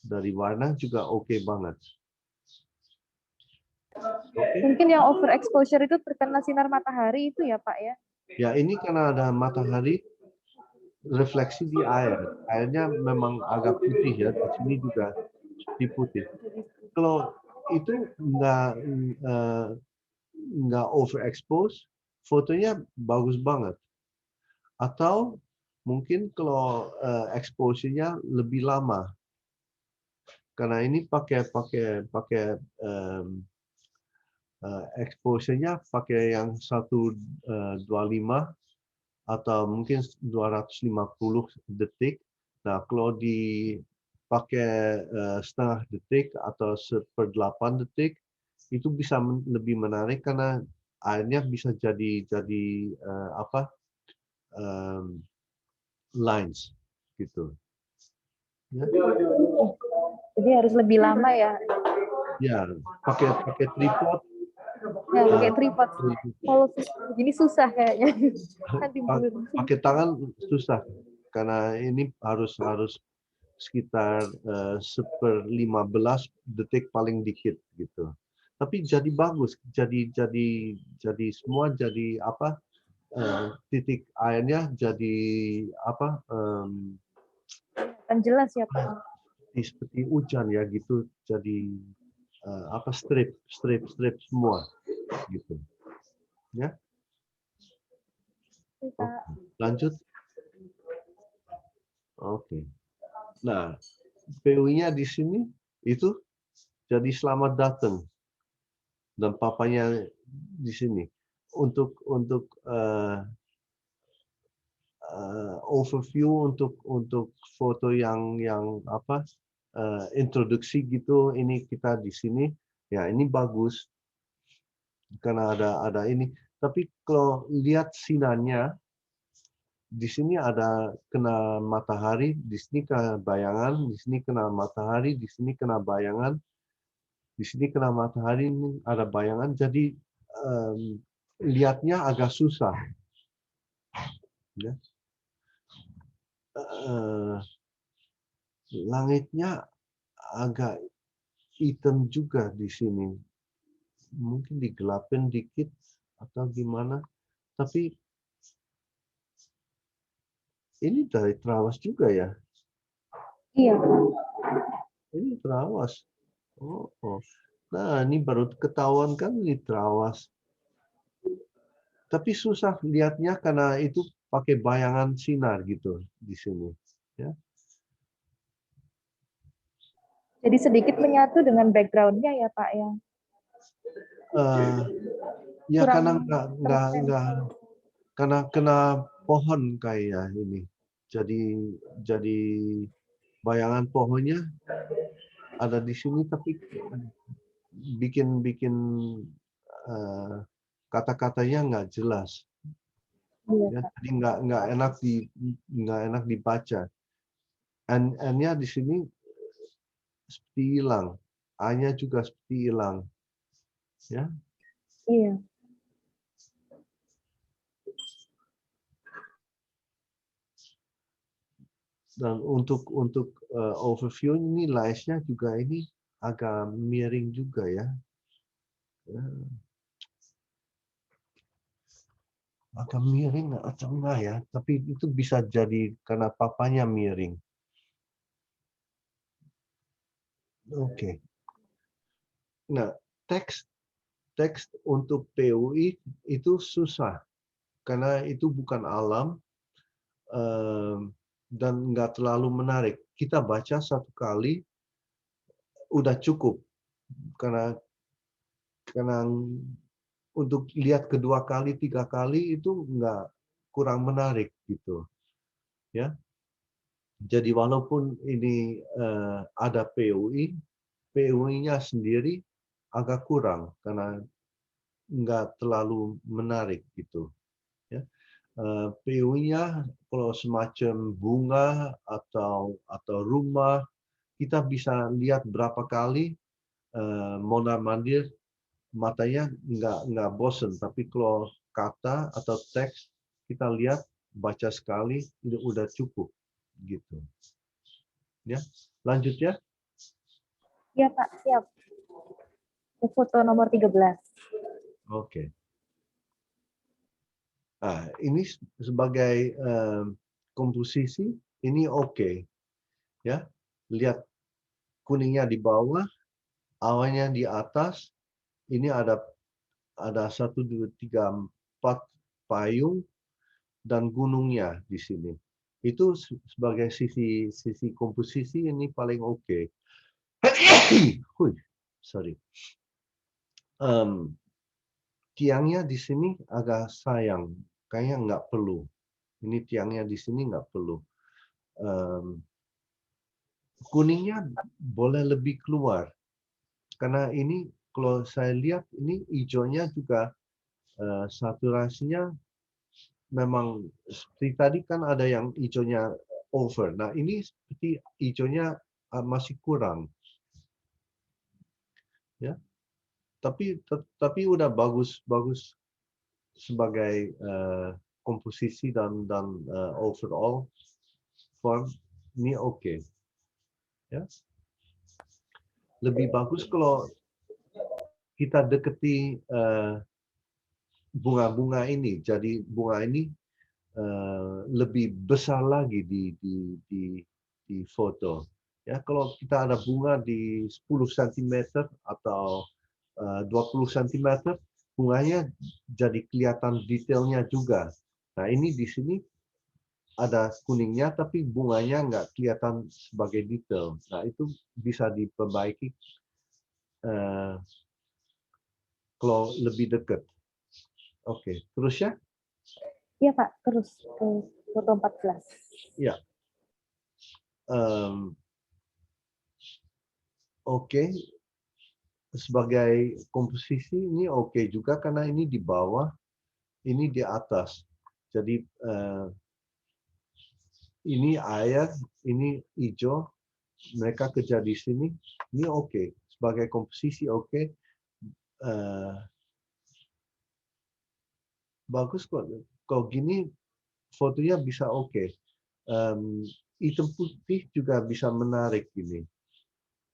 Dari warna juga oke banget. Mungkin yang overexposure itu terkena sinar matahari itu ya Pak ya? Ya, ini karena ada matahari, refleksi di air. Airnya memang agak putih ya, di sini juga putih. Kalau itu nggak overexpose, fotonya bagus banget. Atau mungkin kalau exposure-nya lebih lama, karena ini pakai exposure-nya pakai yang 125 atau mungkin 250 detik. Nah, kalau dipakai setengah detik atau 1/8 detik, itu bisa lebih menarik karena airnya bisa jadi lines gitu. Ya. Jadi harus lebih lama ya? Ya, pakai tripod. Ya, pakai tripod. Kalau begini susah kayaknya. Kan timbul. Pakai tangan susah karena ini harus sekitar 1/15 detik paling dikit gitu. tapi jadi bagus, jadi semua jadi apa, titik airnya jadi apa, Kan jelas ya Pak. seperti hujan ya gitu, jadi apa, strip semua gitu ya. Oke, Pak. Lanjut. Oke. Nah, PU-nya di sini itu jadi selamat datang, dan papanya di sini untuk overview, untuk foto yang apa, introduksi gitu. Ini kita di sini ya, ini bagus karena ada ini. Tapi kalau lihat sinarnya di sini ada kena matahari, di sini kena bayangan, di sini kena matahari, di sini kena bayangan, di sini kena matahari, ini ada bayangan. Jadi lihatnya agak susah. Ya. Langitnya agak hitam juga di sini. Mungkin digelapin dikit atau gimana. Tapi ini dari terawas juga ya. Iya, Pak. Ini terawas. Oh. Nah, ini baru ketahuan kan ini terawas. Tapi susah lihatnya karena itu pakai bayangan sinar gitu di sini. Ya. Jadi sedikit menyatu dengan background-nya ya Pak ya. Ya Kurang karena tertempel. karena kena pohon kayak ini. Jadi bayangan pohonnya ada di sini, tapi bikin kata-katanya nggak jelas. Iya, Ya, Pak. jadi nggak enak dibaca. N-nya di sini seperti hilang, A-nya juga seperti hilang. Ya. Iya. Dan untuk overview ini live-nya juga ini agak miring juga ya. Agak miring atau enggak ya, tapi itu bisa jadi karena papanya miring. Oke. Nah, teks untuk PUI itu susah karena itu bukan alam, dan nggak terlalu menarik. Kita baca satu kali udah cukup, karena untuk lihat kedua kali, tiga kali itu nggak, kurang menarik gitu. Ya. Jadi walaupun ini ada PUI-nya sendiri agak kurang karena nggak terlalu menarik gitu. Ya. PUI-nya kalau semacam bunga atau rumah, kita bisa lihat berapa kali mondar-mandir, matanya nggak bosen. Tapi kalau kata atau teks kita lihat, baca sekali itu udah cukup gitu. Ya, lanjut ya. Iya, Pak. Siap. Foto nomor 13. Oke. Nah, ini sebagai komposisi ini oke. Ya, lihat kuningnya di bawah, awannya di atas. Ini ada 1, 2, 3, 4 payung dan gunungnya di sini. Itu sebagai sisi komposisi ini paling oke. Sorry. Tiangnya di sini agak sayang, kayaknya nggak perlu. Ini tiangnya di sini nggak perlu. Kuningnya boleh lebih keluar, karena ini kalau saya lihat ini hijaunya juga saturasinya memang seperti tadi kan ada yang hijaunya over. Nah ini seperti hijaunya masih kurang. Ya. Tapi udah bagus sebagai komposisi dan overall form ini oke. Ya. Lebih bagus kalau kita deketi bunga-bunga ini. Jadi bunga ini lebih besar lagi di foto. Ya, kalau kita ada bunga di 10 cm atau 20 cm, bunganya jadi kelihatan detailnya juga. Nah, ini di sini ada kuningnya, tapi bunganya nggak kelihatan sebagai detail. Nah, itu bisa diperbaiki kalau lebih dekat. Oke, terus ya? Iya Pak, terus ke foto 14. Ya. Oke, sebagai komposisi ini oke juga karena ini di bawah, ini di atas. Jadi ini air, ini hijau, mereka kerja di sini, ini oke. Sebagai komposisi oke. Bagus kok. Kalau gini fotonya bisa oke. Hitam putih juga bisa menarik ini.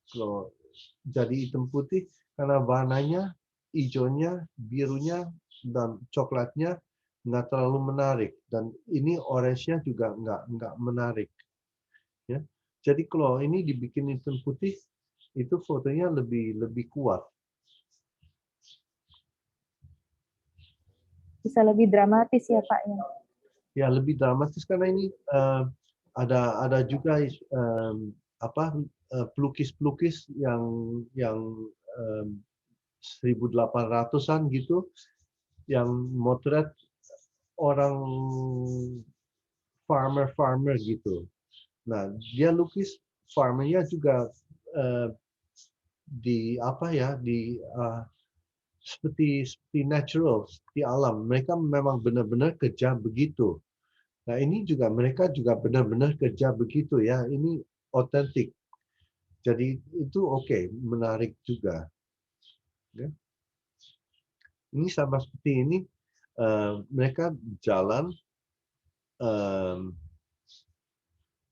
Kalau jadi hitam putih karena warnanya, hijaunya, birunya, dan coklatnya nggak terlalu menarik. Dan ini orange-nya juga nggak menarik. Ya. Jadi kalau ini dibikin hitam putih, itu fotonya lebih kuat. Bisa lebih dramatis ya Pak ya. Ya, lebih dramatis karena ini ada juga pelukis-pelukis yang 1800-an gitu yang motret orang farmer gitu. Nah, dia lukis farmernya juga seperti natural, seperti alam. Mereka memang benar-benar kerja begitu. Nah, ini juga mereka juga benar-benar kerja begitu ya. Ini otentik. Jadi itu oke, menarik juga. Ya. Ini sama seperti ini, mereka jalan,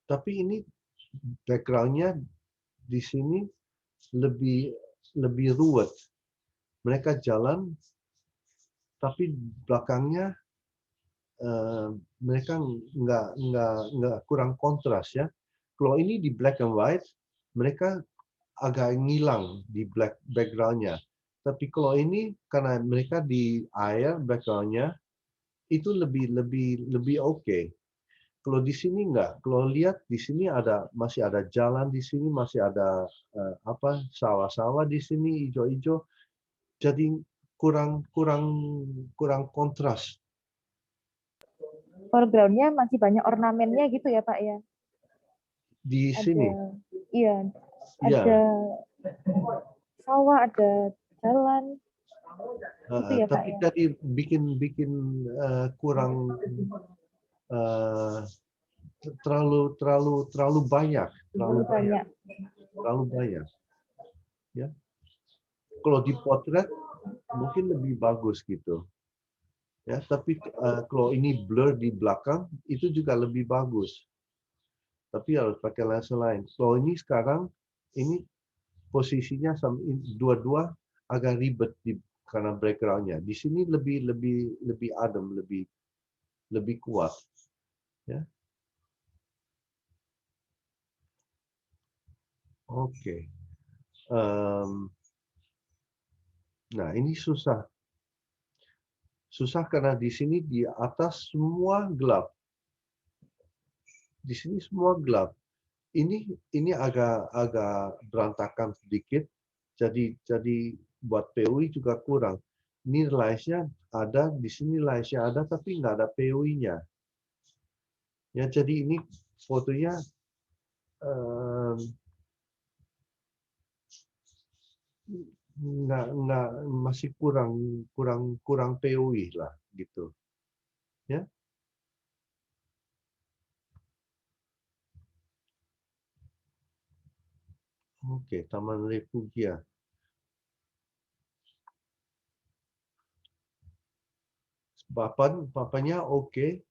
tapi ini background-nya di sini lebih ruwet. Mereka jalan, tapi belakangnya mereka nggak kurang kontras ya. Kalau ini di black and white, mereka agak ngilang di background-nya. Tapi kalau ini karena mereka di air background-nya itu lebih oke. Kalau di sini enggak. Kalau lihat di sini masih ada jalan di sini, masih ada sawah-sawah di sini hijau-hijau. Jadi kurang kontras. Foreground-nya masih banyak ornamennya gitu ya Pak ya. Di sini. Iya. Iya. Ada sawah, ada jalan. Gitu ya, Pak, Tapi ya? tadi bikin kurang terlalu banyak. Terlalu banyak. Ya. Kalau di potret mungkin lebih bagus gitu. Ya, tapi kalau ini blur di belakang itu juga lebih bagus. Tapi harus pakai lensa lain. Kalau ini sekarang ini posisinya dua-dua agak ribet karena background-nya. Di sini lebih adem, lebih kuat. Ya. Oke. Nah, ini susah. Susah karena di sini di atas semua gelap. Di sini semua gelap. Ini agak berantakan sedikit. Jadi buat POI juga kurang. Ini light-nya ada, di sini light-nya ada, tapi nggak ada POI-nya. Ya, jadi ini fotonya nggak masih kurang POI lah gitu. Ya. Oke, Taman Refugia. Papanya oke.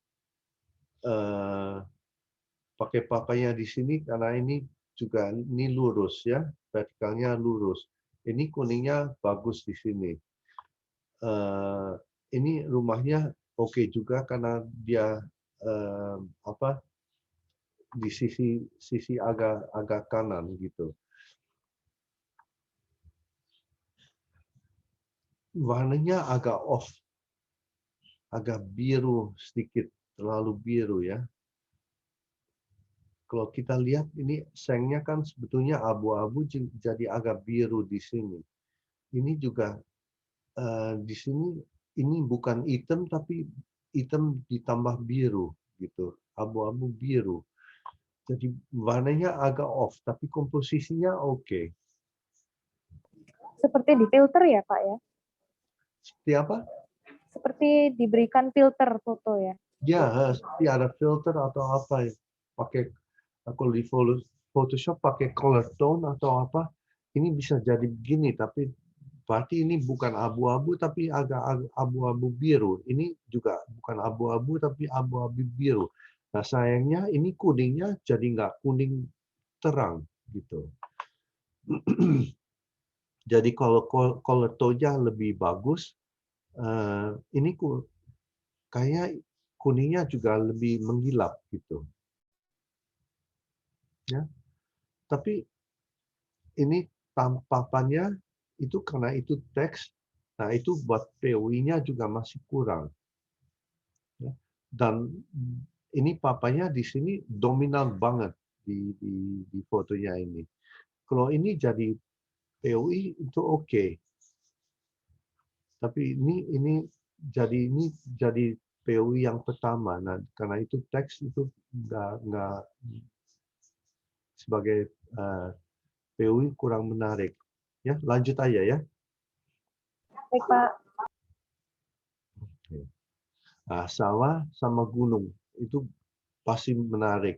Pakai papanya di sini karena ini juga lurus ya, vertikalnya lurus. Ini kuningnya bagus di sini. Ini rumahnya oke juga karena dia apa di sisi agak kanan gitu. Warnanya agak off, agak biru sedikit, terlalu biru ya. Kalau kita lihat ini sengnya kan sebetulnya abu-abu jadi agak biru di sini. Ini juga di sini ini bukan hitam tapi hitam ditambah biru gitu, abu-abu biru. Jadi warnanya agak off tapi komposisinya oke. Seperti di filter ya, Pak ya? Seperti apa? Seperti diberikan filter foto ya? Ya, seperti ada filter atau apa ya. Pakai aku di Photoshop pakai color tone atau apa. Ini bisa jadi begini tapi berarti ini bukan abu-abu tapi agak abu-abu biru. Ini juga bukan abu-abu tapi abu-abu biru. Nah sayangnya ini kuningnya jadi nggak kuning terang gitu. Jadi kalau color tone-nya lebih bagus, ini kayak kuningnya juga lebih menggilap gitu. Ya, tapi ini tampapannya itu karena itu teks, nah itu buat POI-nya juga masih kurang. Ya. Dan ini papanya di sini dominan banget di fotonya ini. Kalau ini jadi POI itu oke. Tapi ini jadi POI yang pertama. Nah, karena itu teks itu nggak sebagai POI kurang menarik. Ya, lanjut aja ya. Baik, Pak. Nah, sawah sama gunung itu pasti menarik.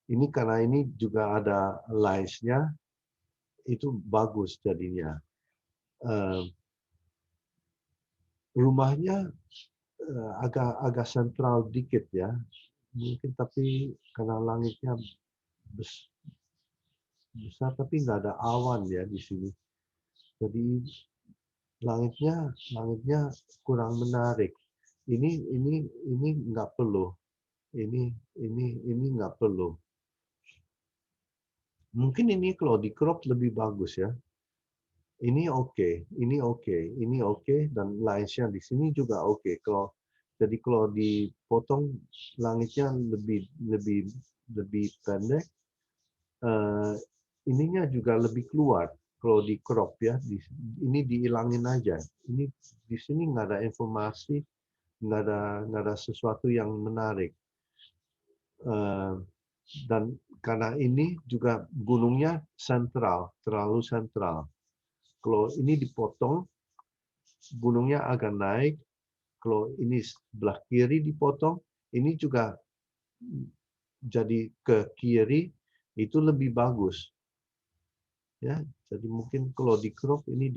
Ini karena ini juga ada lines-nya, itu bagus jadinya. Rumahnya agak sentral dikit ya, mungkin tapi karena langitnya besar tapi nggak ada awan ya di sini. Jadi langitnya kurang menarik. Ini nggak perlu. Ini nggak perlu. Mungkin ini kalau di crop lebih bagus ya. Ini oke, ini oke, dan lines-nya di sini juga oke. Jadi kalau dipotong langitnya lebih pendek, ininya juga lebih keluar. Kalau di crop ya, ini dihilangin aja. Ini di sini nggak ada informasi, nggak ada sesuatu yang menarik. Dan karena ini juga gunungnya sentral, terlalu sentral. Kalau ini dipotong, gunungnya agak naik. Kalau ini sebelah kiri dipotong, ini juga jadi ke kiri itu lebih bagus. Ya, jadi mungkin kalau di crop ini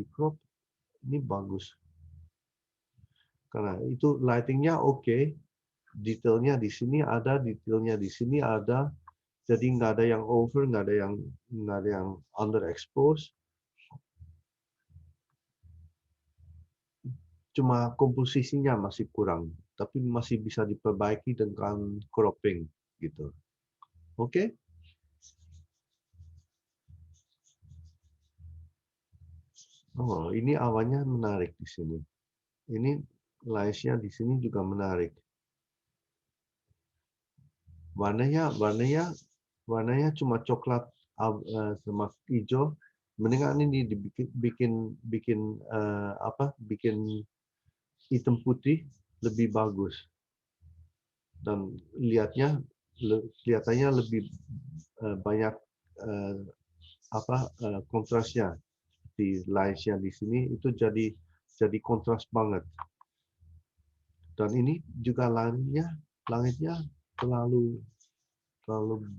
bagus. Karena itu lightingnya oke, detailnya di sini ada, detailnya di sini ada. Jadi nggak ada yang over, nggak ada yang underexpose. Cuma komposisinya masih kurang, tapi masih bisa diperbaiki dengan cropping gitu. Oke? Oh, ini awannya menarik di sini. Ini lines-nya di sini juga menarik. Warnanya cuma coklat sama hijau. Mendingan ini bikin hitam putih lebih bagus. Dan kelihatannya lebih banyak kontrasnya. Di lines-nya di sini itu jadi kontras banget. Dan ini juga langitnya terlalu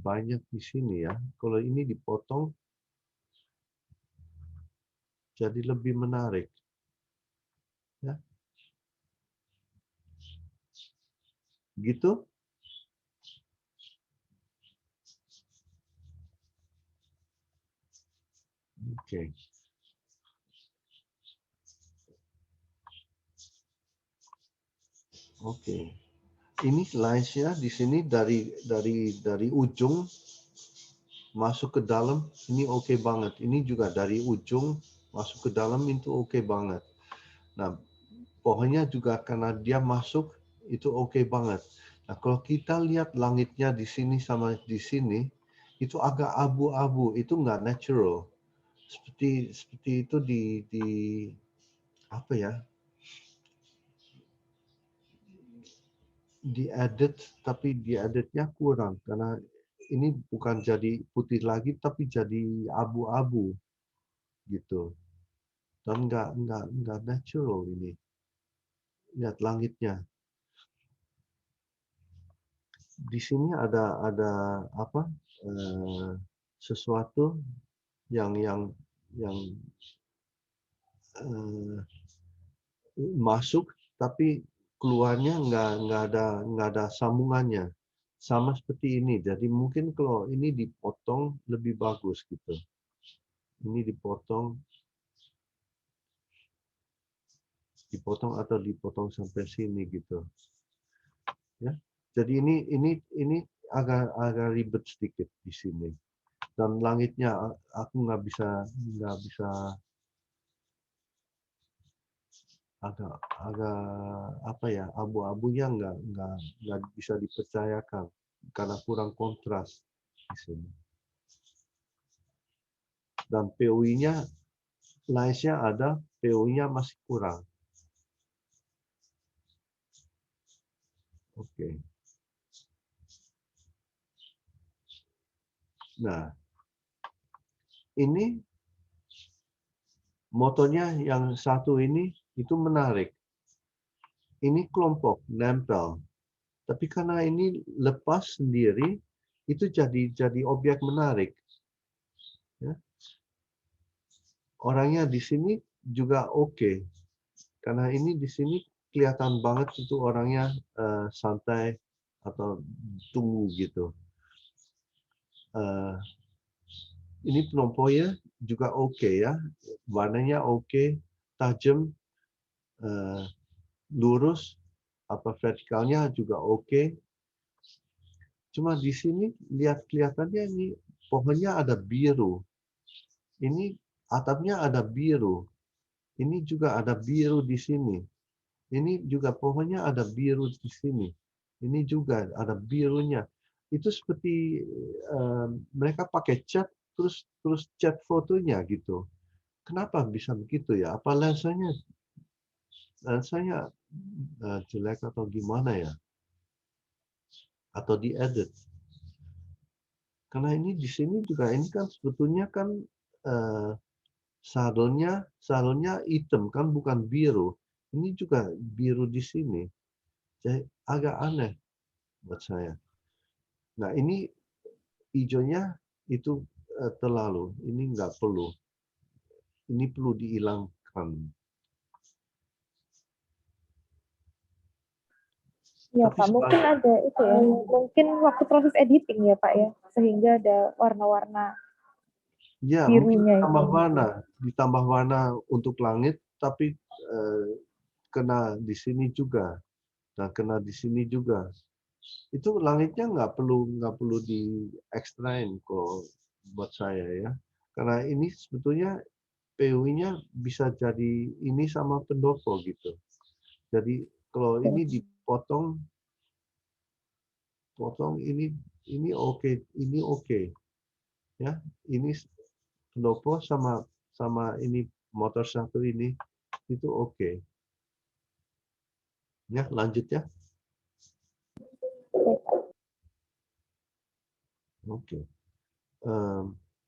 banyak di sini ya. Kalau ini dipotong jadi lebih menarik. Ya. Gitu. Oke. Oke. Ini lines-nya di sini dari ujung masuk ke dalam, ini oke banget. Ini juga dari ujung masuk ke dalam itu oke banget. Nah, pohonnya juga karena dia masuk itu oke banget. Nah, kalau kita lihat langitnya di sini sama di sini, itu agak abu-abu, itu nggak natural. Seperti itu di apa ya? Diedit, tapi dieditnya kurang karena ini bukan jadi putih lagi tapi jadi abu-abu gitu. Dan nggak natural ini. Lihat langitnya. Di sini ada apa? Sesuatu yang masuk tapi keluarnya nggak ada sambungannya. Sama seperti ini. Jadi mungkin kalau ini dipotong lebih bagus gitu. Ini dipotong atau dipotong sampai sini gitu. Ya. Jadi ini agak ribet sedikit di sini. Dan langitnya aku nggak bisa agak apa ya, abu-abunya nggak bisa dipercayakan karena kurang kontras di sini. Dan POI-nya lines-nya ada, POI-nya masih kurang. Oke. Nah, ini motonya yang satu ini itu menarik. Ini kelompok nempel. Tapi karena ini lepas sendiri, itu jadi objek menarik. Ya. Orangnya di sini juga oke. Karena ini di sini kelihatan banget itu orangnya santai atau tunggu gitu. Ini penomponya juga oke ya. Warnanya oke, tajam, lurus, apa vertikalnya juga oke. Cuma di sini lihat kelihatannya ini pohonnya ada biru. Ini atapnya ada biru. Ini juga ada biru di sini. Ini juga pohonnya ada biru di sini. Ini juga ada birunya. Itu seperti mereka pakai cat terus cat fotonya gitu. Kenapa bisa begitu ya? Apa lensanya jelek atau gimana ya? Atau diedit? Karena ini di sini juga ini kan sebetulnya kan sadelnya hitam kan bukan biru. Ini juga biru di sini. Jadi agak aneh buat saya. Nah ini hijaunya itu terlalu. Ini nggak perlu. Ini perlu dihilangkan. Ya Tapi Pak, mungkin ada itu ya, mungkin waktu proses editing ya Pak ya, sehingga ada warna-warna ya, mungkin birunya ditambah warna untuk langit, tapi kena di sini juga, dan kena di sini juga. Itu langitnya nggak perlu di ekstrain kalau buat saya ya, karena ini sebetulnya POI-nya bisa jadi ini sama pendopo gitu. Jadi kalau ini dipotong ini oke ya, ini pendopo sama ini motor satu ini itu oke. Ya lanjut ya. Oke.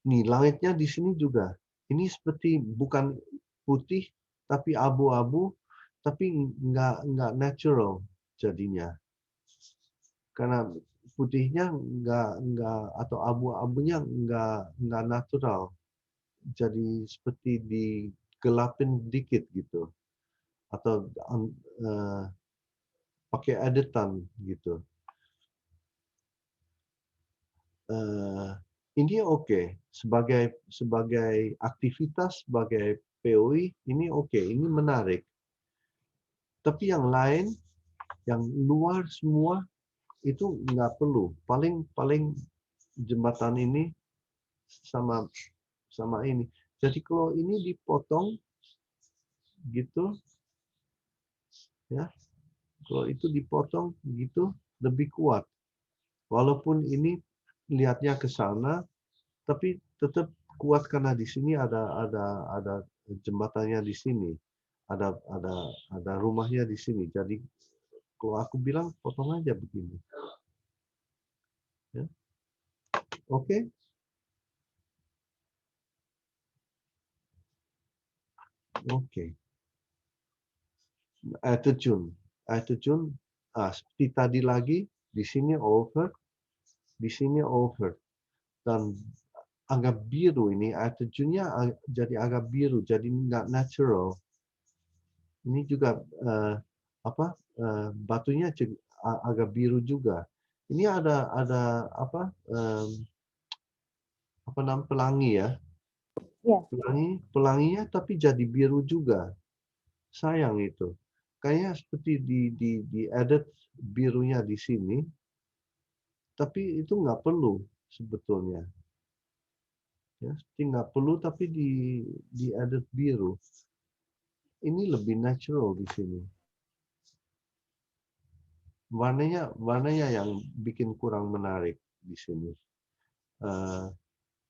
Nih langitnya di sini juga. Ini seperti bukan putih tapi abu-abu, tapi nggak natural jadinya. Karena putihnya nggak atau abu-abunya nggak natural. Jadi seperti digelapin dikit gitu. Atau pakai editan gitu. Ini oke. Sebagai aktivitas, sebagai POI, ini oke. Ini menarik. Tapi yang lain, Yang luar semua itu nggak perlu. Paling jembatan ini sama ini. Jadi kalau ini dipotong gitu, ya. Kalau itu dipotong gitu lebih kuat. Walaupun ini lihatnya ke sana, tapi tetap kuat karena di sini ada jembatannya di sini, ada rumahnya di sini. Jadi kalau aku bilang potong aja begini. Ya. Oke. Oke. Air terjun. Seperti tadi lagi, di sini over, di sini over. Dan agak biru ini, air terjunnya jadi agak biru, jadi nggak natural. Ini juga batunya agak biru juga. Ini ada apa namanya pelangi ya? Ya. Pelanginya tapi jadi biru juga. Sayang itu. Kayaknya seperti di edit birunya di sini, tapi itu nggak perlu sebetulnya. Ya, seperti nggak perlu tapi di edit biru. Ini lebih natural di sini. Warnanya yang bikin kurang menarik di sini.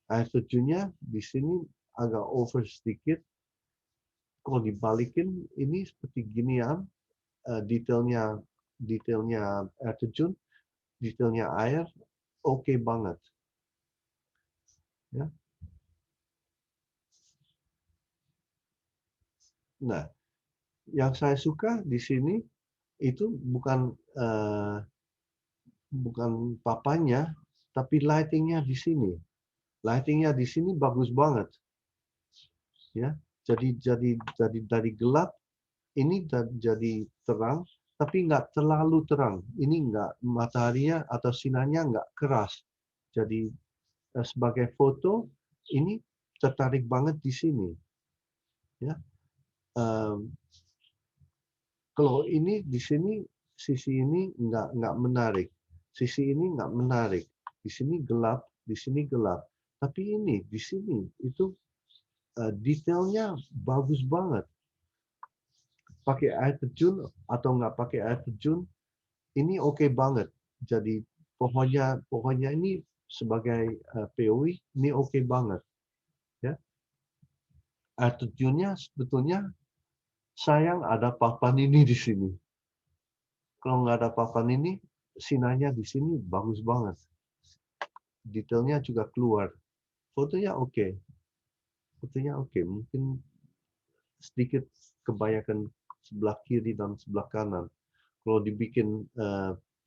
Air terjunnya di sini agak over sedikit. Kalau dibalikin ini seperti ginian, detailnya air terjun, detailnya air, oke banget. Ya. Nah, yang saya suka di sini itu bukan papanya, tapi lightingnya di sini. Lightingnya di sini bagus banget. Ya, jadi dari gelap ini jadi terang, tapi nggak terlalu terang. Ini nggak mataharinya atau sinarnya nggak keras. Jadi sebagai foto ini tertarik banget di sini. Ya, kalau ini di sini sisi ini nggak menarik, sisi ini nggak menarik. Di sini gelap, di sini gelap. Tapi ini di sini itu detailnya bagus banget. Pakai air terjun atau nggak pakai air terjun, ini oke banget. Jadi pohonnya ini sebagai POV ini oke banget. Ya. Air terjunnya sebetulnya sayang ada papan ini di sini. Kalau nggak ada papan ini, sinarnya di sini bagus banget. Detailnya juga keluar. Fotonya oke. Fotonya oke. Mungkin sedikit kebanyakan sebelah kiri dan sebelah kanan. Kalau dibikin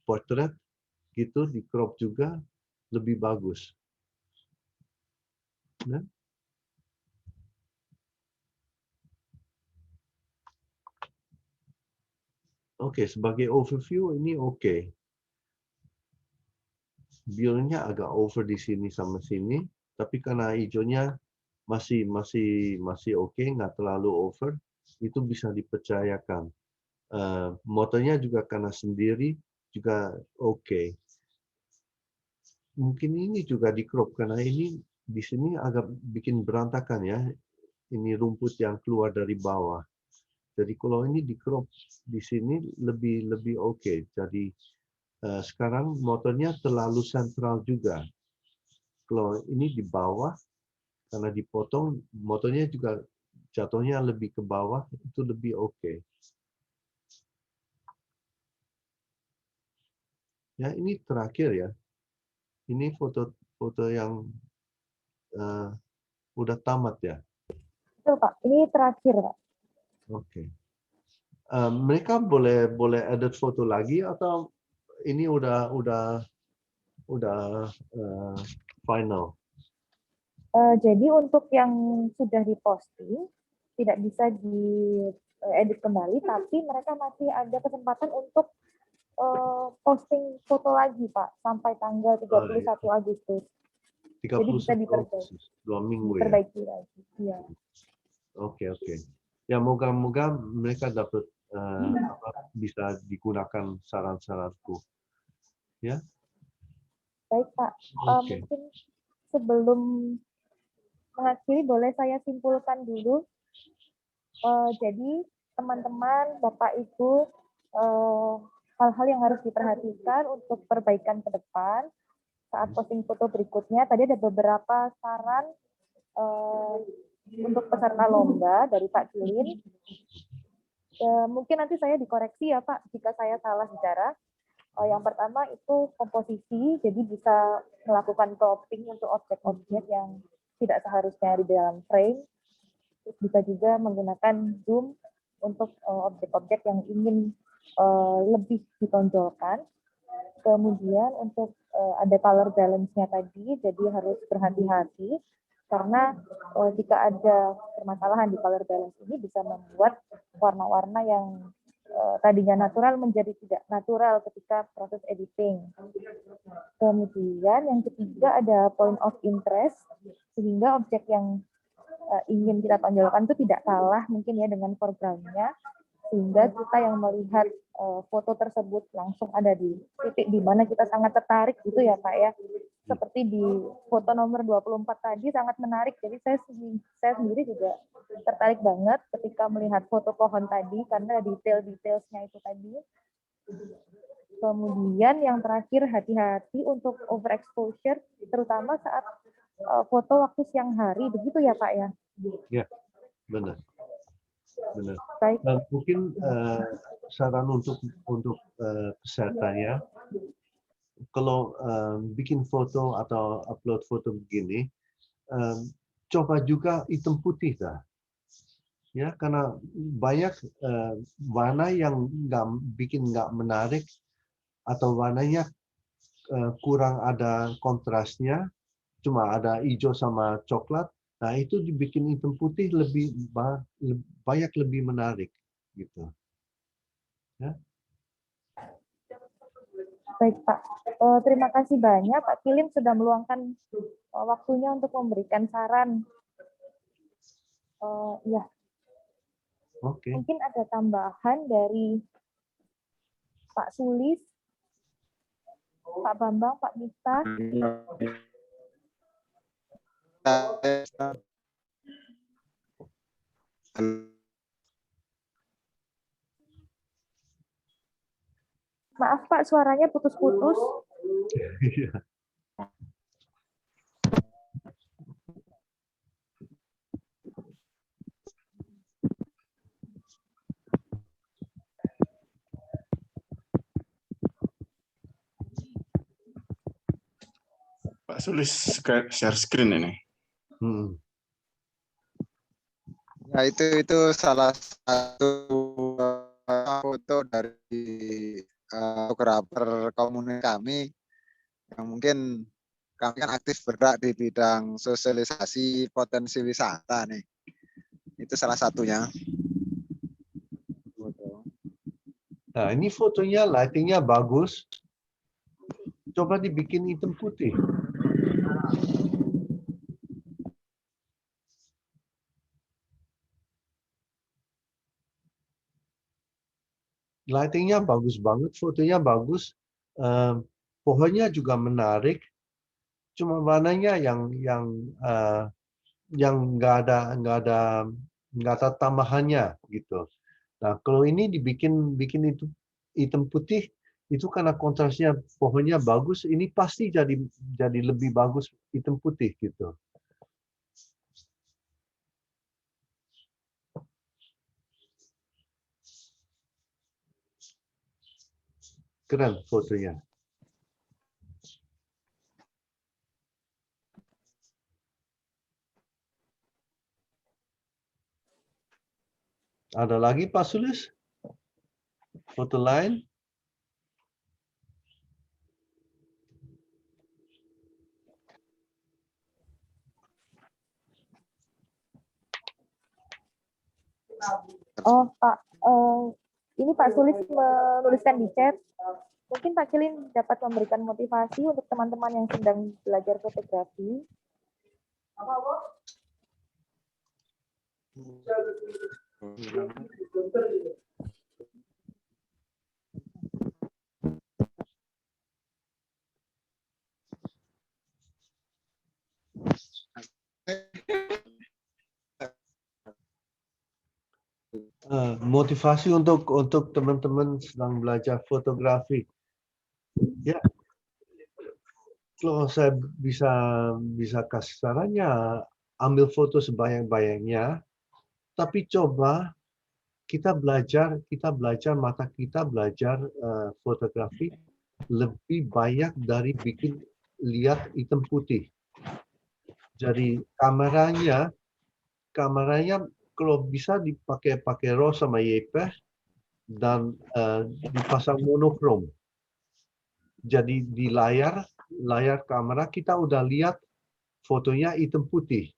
portrait gitu, di crop juga lebih bagus. Nah. Oke, sebagai overview ini oke. Birunya agak over di sini sama sini, tapi karena hijaunya masih oke, nggak terlalu over, itu bisa dipercayakan. Motonya juga karena sendiri juga oke. Mungkin ini juga di crop karena ini di sini agak bikin berantakan ya. Ini rumput yang keluar dari bawah. Jadi kalau ini di crop di sini lebih oke. Jadi sekarang motornya terlalu sentral juga. Kalau ini di bawah karena dipotong, motornya juga jatuhnya lebih ke bawah, itu lebih oke. Ya ini terakhir ya. Ini foto yang udah tamat ya. Betul Pak, ini terakhir Pak. Oke. Mereka boleh edit foto lagi atau ini udah final? Jadi untuk yang sudah diposting tidak bisa diedit kembali, tapi mereka masih ada kesempatan untuk posting foto lagi Pak sampai tanggal 31 Agustus. 31 Jadi bisa diperbaiki. 2 minggu ya. Diperbaiki lagi. Iya. Oke. Ya moga-moga mereka dapat bisa digunakan saran-saranku. Ya. Baik Pak, Oke. mungkin sebelum mengakhiri boleh saya simpulkan dulu. Jadi teman-teman, Bapak Ibu, hal-hal yang harus diperhatikan untuk perbaikan ke depan saat posting foto berikutnya. Tadi ada beberapa saran untuk peserta lomba dari Pak Kilin. Mungkin nanti saya dikoreksi ya Pak jika saya salah bicara. Yang pertama itu komposisi, jadi bisa melakukan cropping untuk objek-objek yang tidak seharusnya di dalam frame. Terus bisa juga menggunakan zoom untuk objek-objek yang ingin lebih ditonjolkan. Kemudian untuk ada color balance-nya tadi, jadi harus berhati-hati karena jika ada permasalahan di color balance ini bisa membuat warna-warna yang tadinya natural menjadi tidak natural ketika proses editing. Kemudian yang ketiga ada point of interest, sehingga objek yang ingin kita tonjolkan itu tidak kalah mungkin ya dengan foreground-nya, sehingga kita yang melihat foto tersebut langsung ada di titik di mana kita sangat tertarik gitu ya Pak ya. Seperti di foto nomor 24 tadi sangat menarik, jadi saya sendiri juga tertarik banget ketika melihat foto pohon tadi karena detail-detailsnya itu tadi. Kemudian yang terakhir hati-hati untuk overexposure, terutama saat foto waktu siang hari, begitu ya Pak ya? Ya, benar. Benar. Baik. Mungkin saran untuk pesertanya, kalau bikin foto atau upload foto begini, coba juga hitam putih dah. Ya, karena banyak warna yang bikin nggak menarik atau warnanya kurang ada kontrasnya, cuma ada hijau sama coklat. Nah, itu dibikin hitam putih lebih banyak lebih menarik gitu. Ya. Baik Pak, terima kasih banyak Pak Kilin sudah meluangkan waktunya untuk memberikan saran. Ya, Oke. mungkin ada tambahan dari Pak Sulis, Pak Bambang, Pak Miftah. Maaf Pak, suaranya putus-putus. Pak Sulis share screen ini. Ya itu salah satu foto dari fotografer komunitas kami yang mungkin kami kan aktif bergerak di bidang sosialisasi potensi wisata nih. Itu salah satunya. Nah, ini fotonya lightingnya bagus. Coba dibikin hitam putih. Lightingnya bagus banget, fotonya bagus, pohonnya juga menarik. Cuma warnanya yang nggak ada tambahannya gitu. Nah, kalau ini bikin itu hitam putih, itu karena kontrasnya pohonnya bagus, ini pasti jadi lebih bagus hitam putih gitu. Keren fotonya. Ada lagi Pak Sulis? Foto lain? Oh Pak, ini Pak Sulis menuliskan di chat. Mungkin Pak Kilin dapat memberikan motivasi untuk teman-teman yang sedang belajar fotografi. Motivasi untuk teman-teman sedang belajar fotografi. Ya, kalau saya bisa kasih sarannya, ambil foto sebanyak-banyaknya, tapi coba kita belajar mata kita belajar fotografi lebih banyak dari bikin lihat hitam putih. Jadi kameranya kalau bisa pakai RAW sama JPEG dan dipasang monokrom. Jadi di layar kamera kita udah lihat fotonya hitam putih.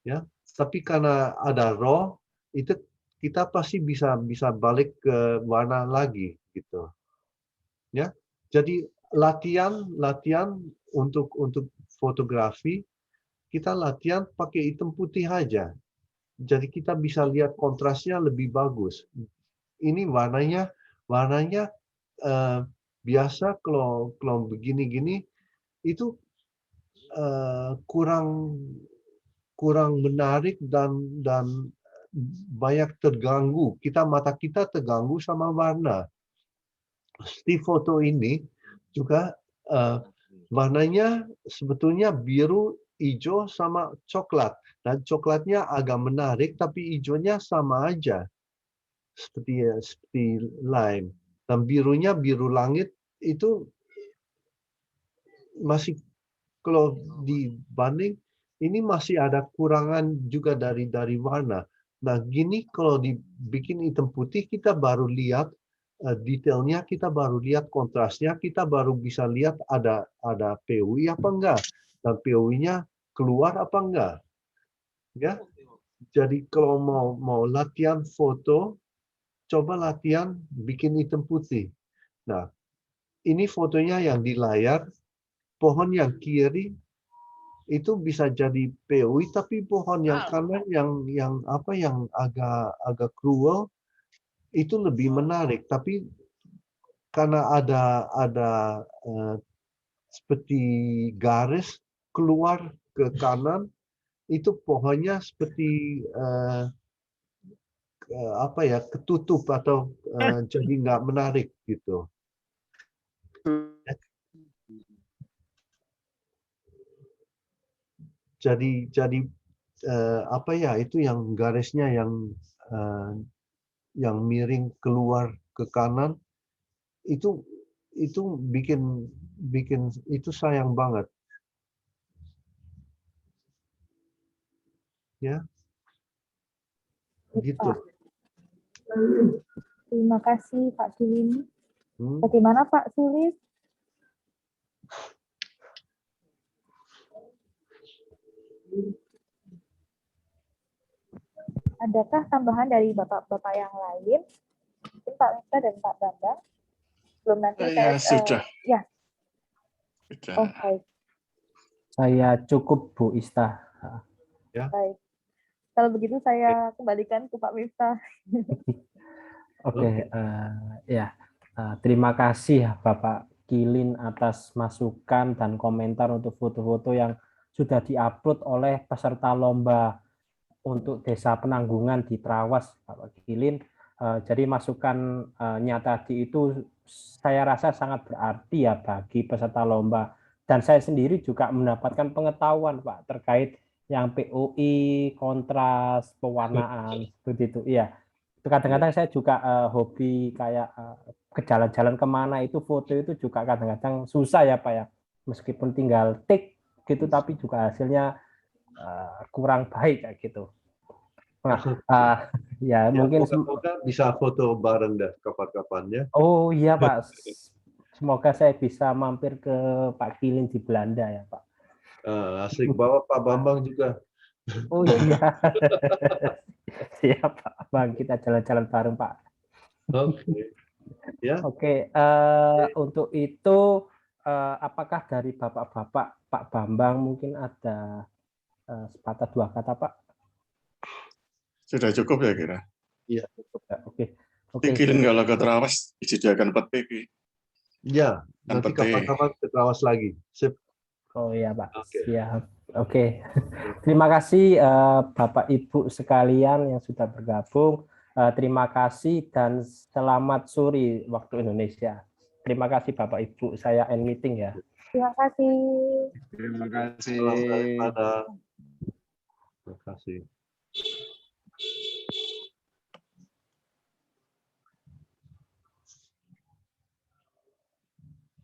Ya, tapi karena ada RAW itu kita pasti bisa balik ke warna lagi gitu. Ya. Jadi latihan untuk fotografi kita latihan pakai hitam putih aja. Jadi kita bisa lihat kontrasnya lebih bagus. Ini warnanya biasa kalau begini-gini itu kurang menarik dan banyak terganggu. Mata kita terganggu sama warna. Di foto ini juga warnanya sebetulnya biru, hijau sama coklat. Dan coklatnya agak menarik, tapi hijaunya sama aja seperti lime. Dan birunya biru langit itu masih kalau dibanding ini masih ada kurangan juga dari warna. Nah, gini kalau dibikin hitam putih kita baru lihat detailnya, kita baru lihat kontrasnya, kita baru bisa lihat ada POV apa enggak dan POV-nya keluar apa enggak. Ya. Jadi kalau mau latihan foto, coba latihan bikin hitam putih. Nah, ini fotonya yang di layar, pohon yang kiri itu bisa jadi POV, tapi pohon yang kanan yang agak cruel itu lebih menarik. Tapi karena ada seperti garis keluar ke kanan, itu pohonnya seperti ketutup atau jadi nggak menarik gitu. Jadi itu yang garisnya yang miring keluar ke kanan itu bikin itu sayang banget. Ya. Gitu. Terima kasih Pak Kilin. Bagaimana Pak Sulis? Adakah tambahan dari bapak-bapak yang lain? Mungkin Pak Miftah dan Pak Bambang. Belum nanti Ya, sudah. Ya. Sudah. Oh, baik. Saya cukup Bu Ista. Ya. Baik. Kalau begitu saya kembalikan ke Pak Miftah. Oke, ya. Terima kasih Bapak Kilin atas masukan dan komentar untuk foto-foto yang sudah diupload oleh peserta lomba untuk Desa Penanggungan di Trawas, Bapak Kilin. Jadi masukan tadi itu saya rasa sangat berarti ya bagi peserta lomba. Dan saya sendiri juga mendapatkan pengetahuan Pak terkait yang POI, kontras, pewarnaan, seperti itu. Iya. Kadang-kadang saya juga hobi kayak ke jalan-jalan kemana itu foto itu juga kadang-kadang susah ya Pak ya. Meskipun tinggal tik gitu tapi juga hasilnya kurang baik kayak gitu. Nah, ya mungkin semoga bisa foto bareng dah kapan-kapan ya. Oh iya Pak. Semoga saya bisa mampir ke Pak Kilin di Belanda ya Pak. Asik, bawa Pak Bambang juga. Oh iya. Siap Pak Bang, kita jalan-jalan bareng Pak. Oke. Ya. Oke, untuk itu apakah dari Bapak-bapak Pak Bambang mungkin ada sepatah dua kata Pak? Sudah cukup ya kira. Iya. Oke. Kilin kalau ke Trawas disediakan peti. Ya, nanti kapan-kapan ke Trawas lagi. Sip. Oh iya Pak. Oke. Siap. Oke. Terima kasih Bapak Ibu sekalian yang sudah bergabung. Terima kasih dan selamat sore waktu Indonesia. Terima kasih Bapak Ibu, saya end meeting ya. Terima kasih. Terima kasih. Salam daripada. Terima kasih.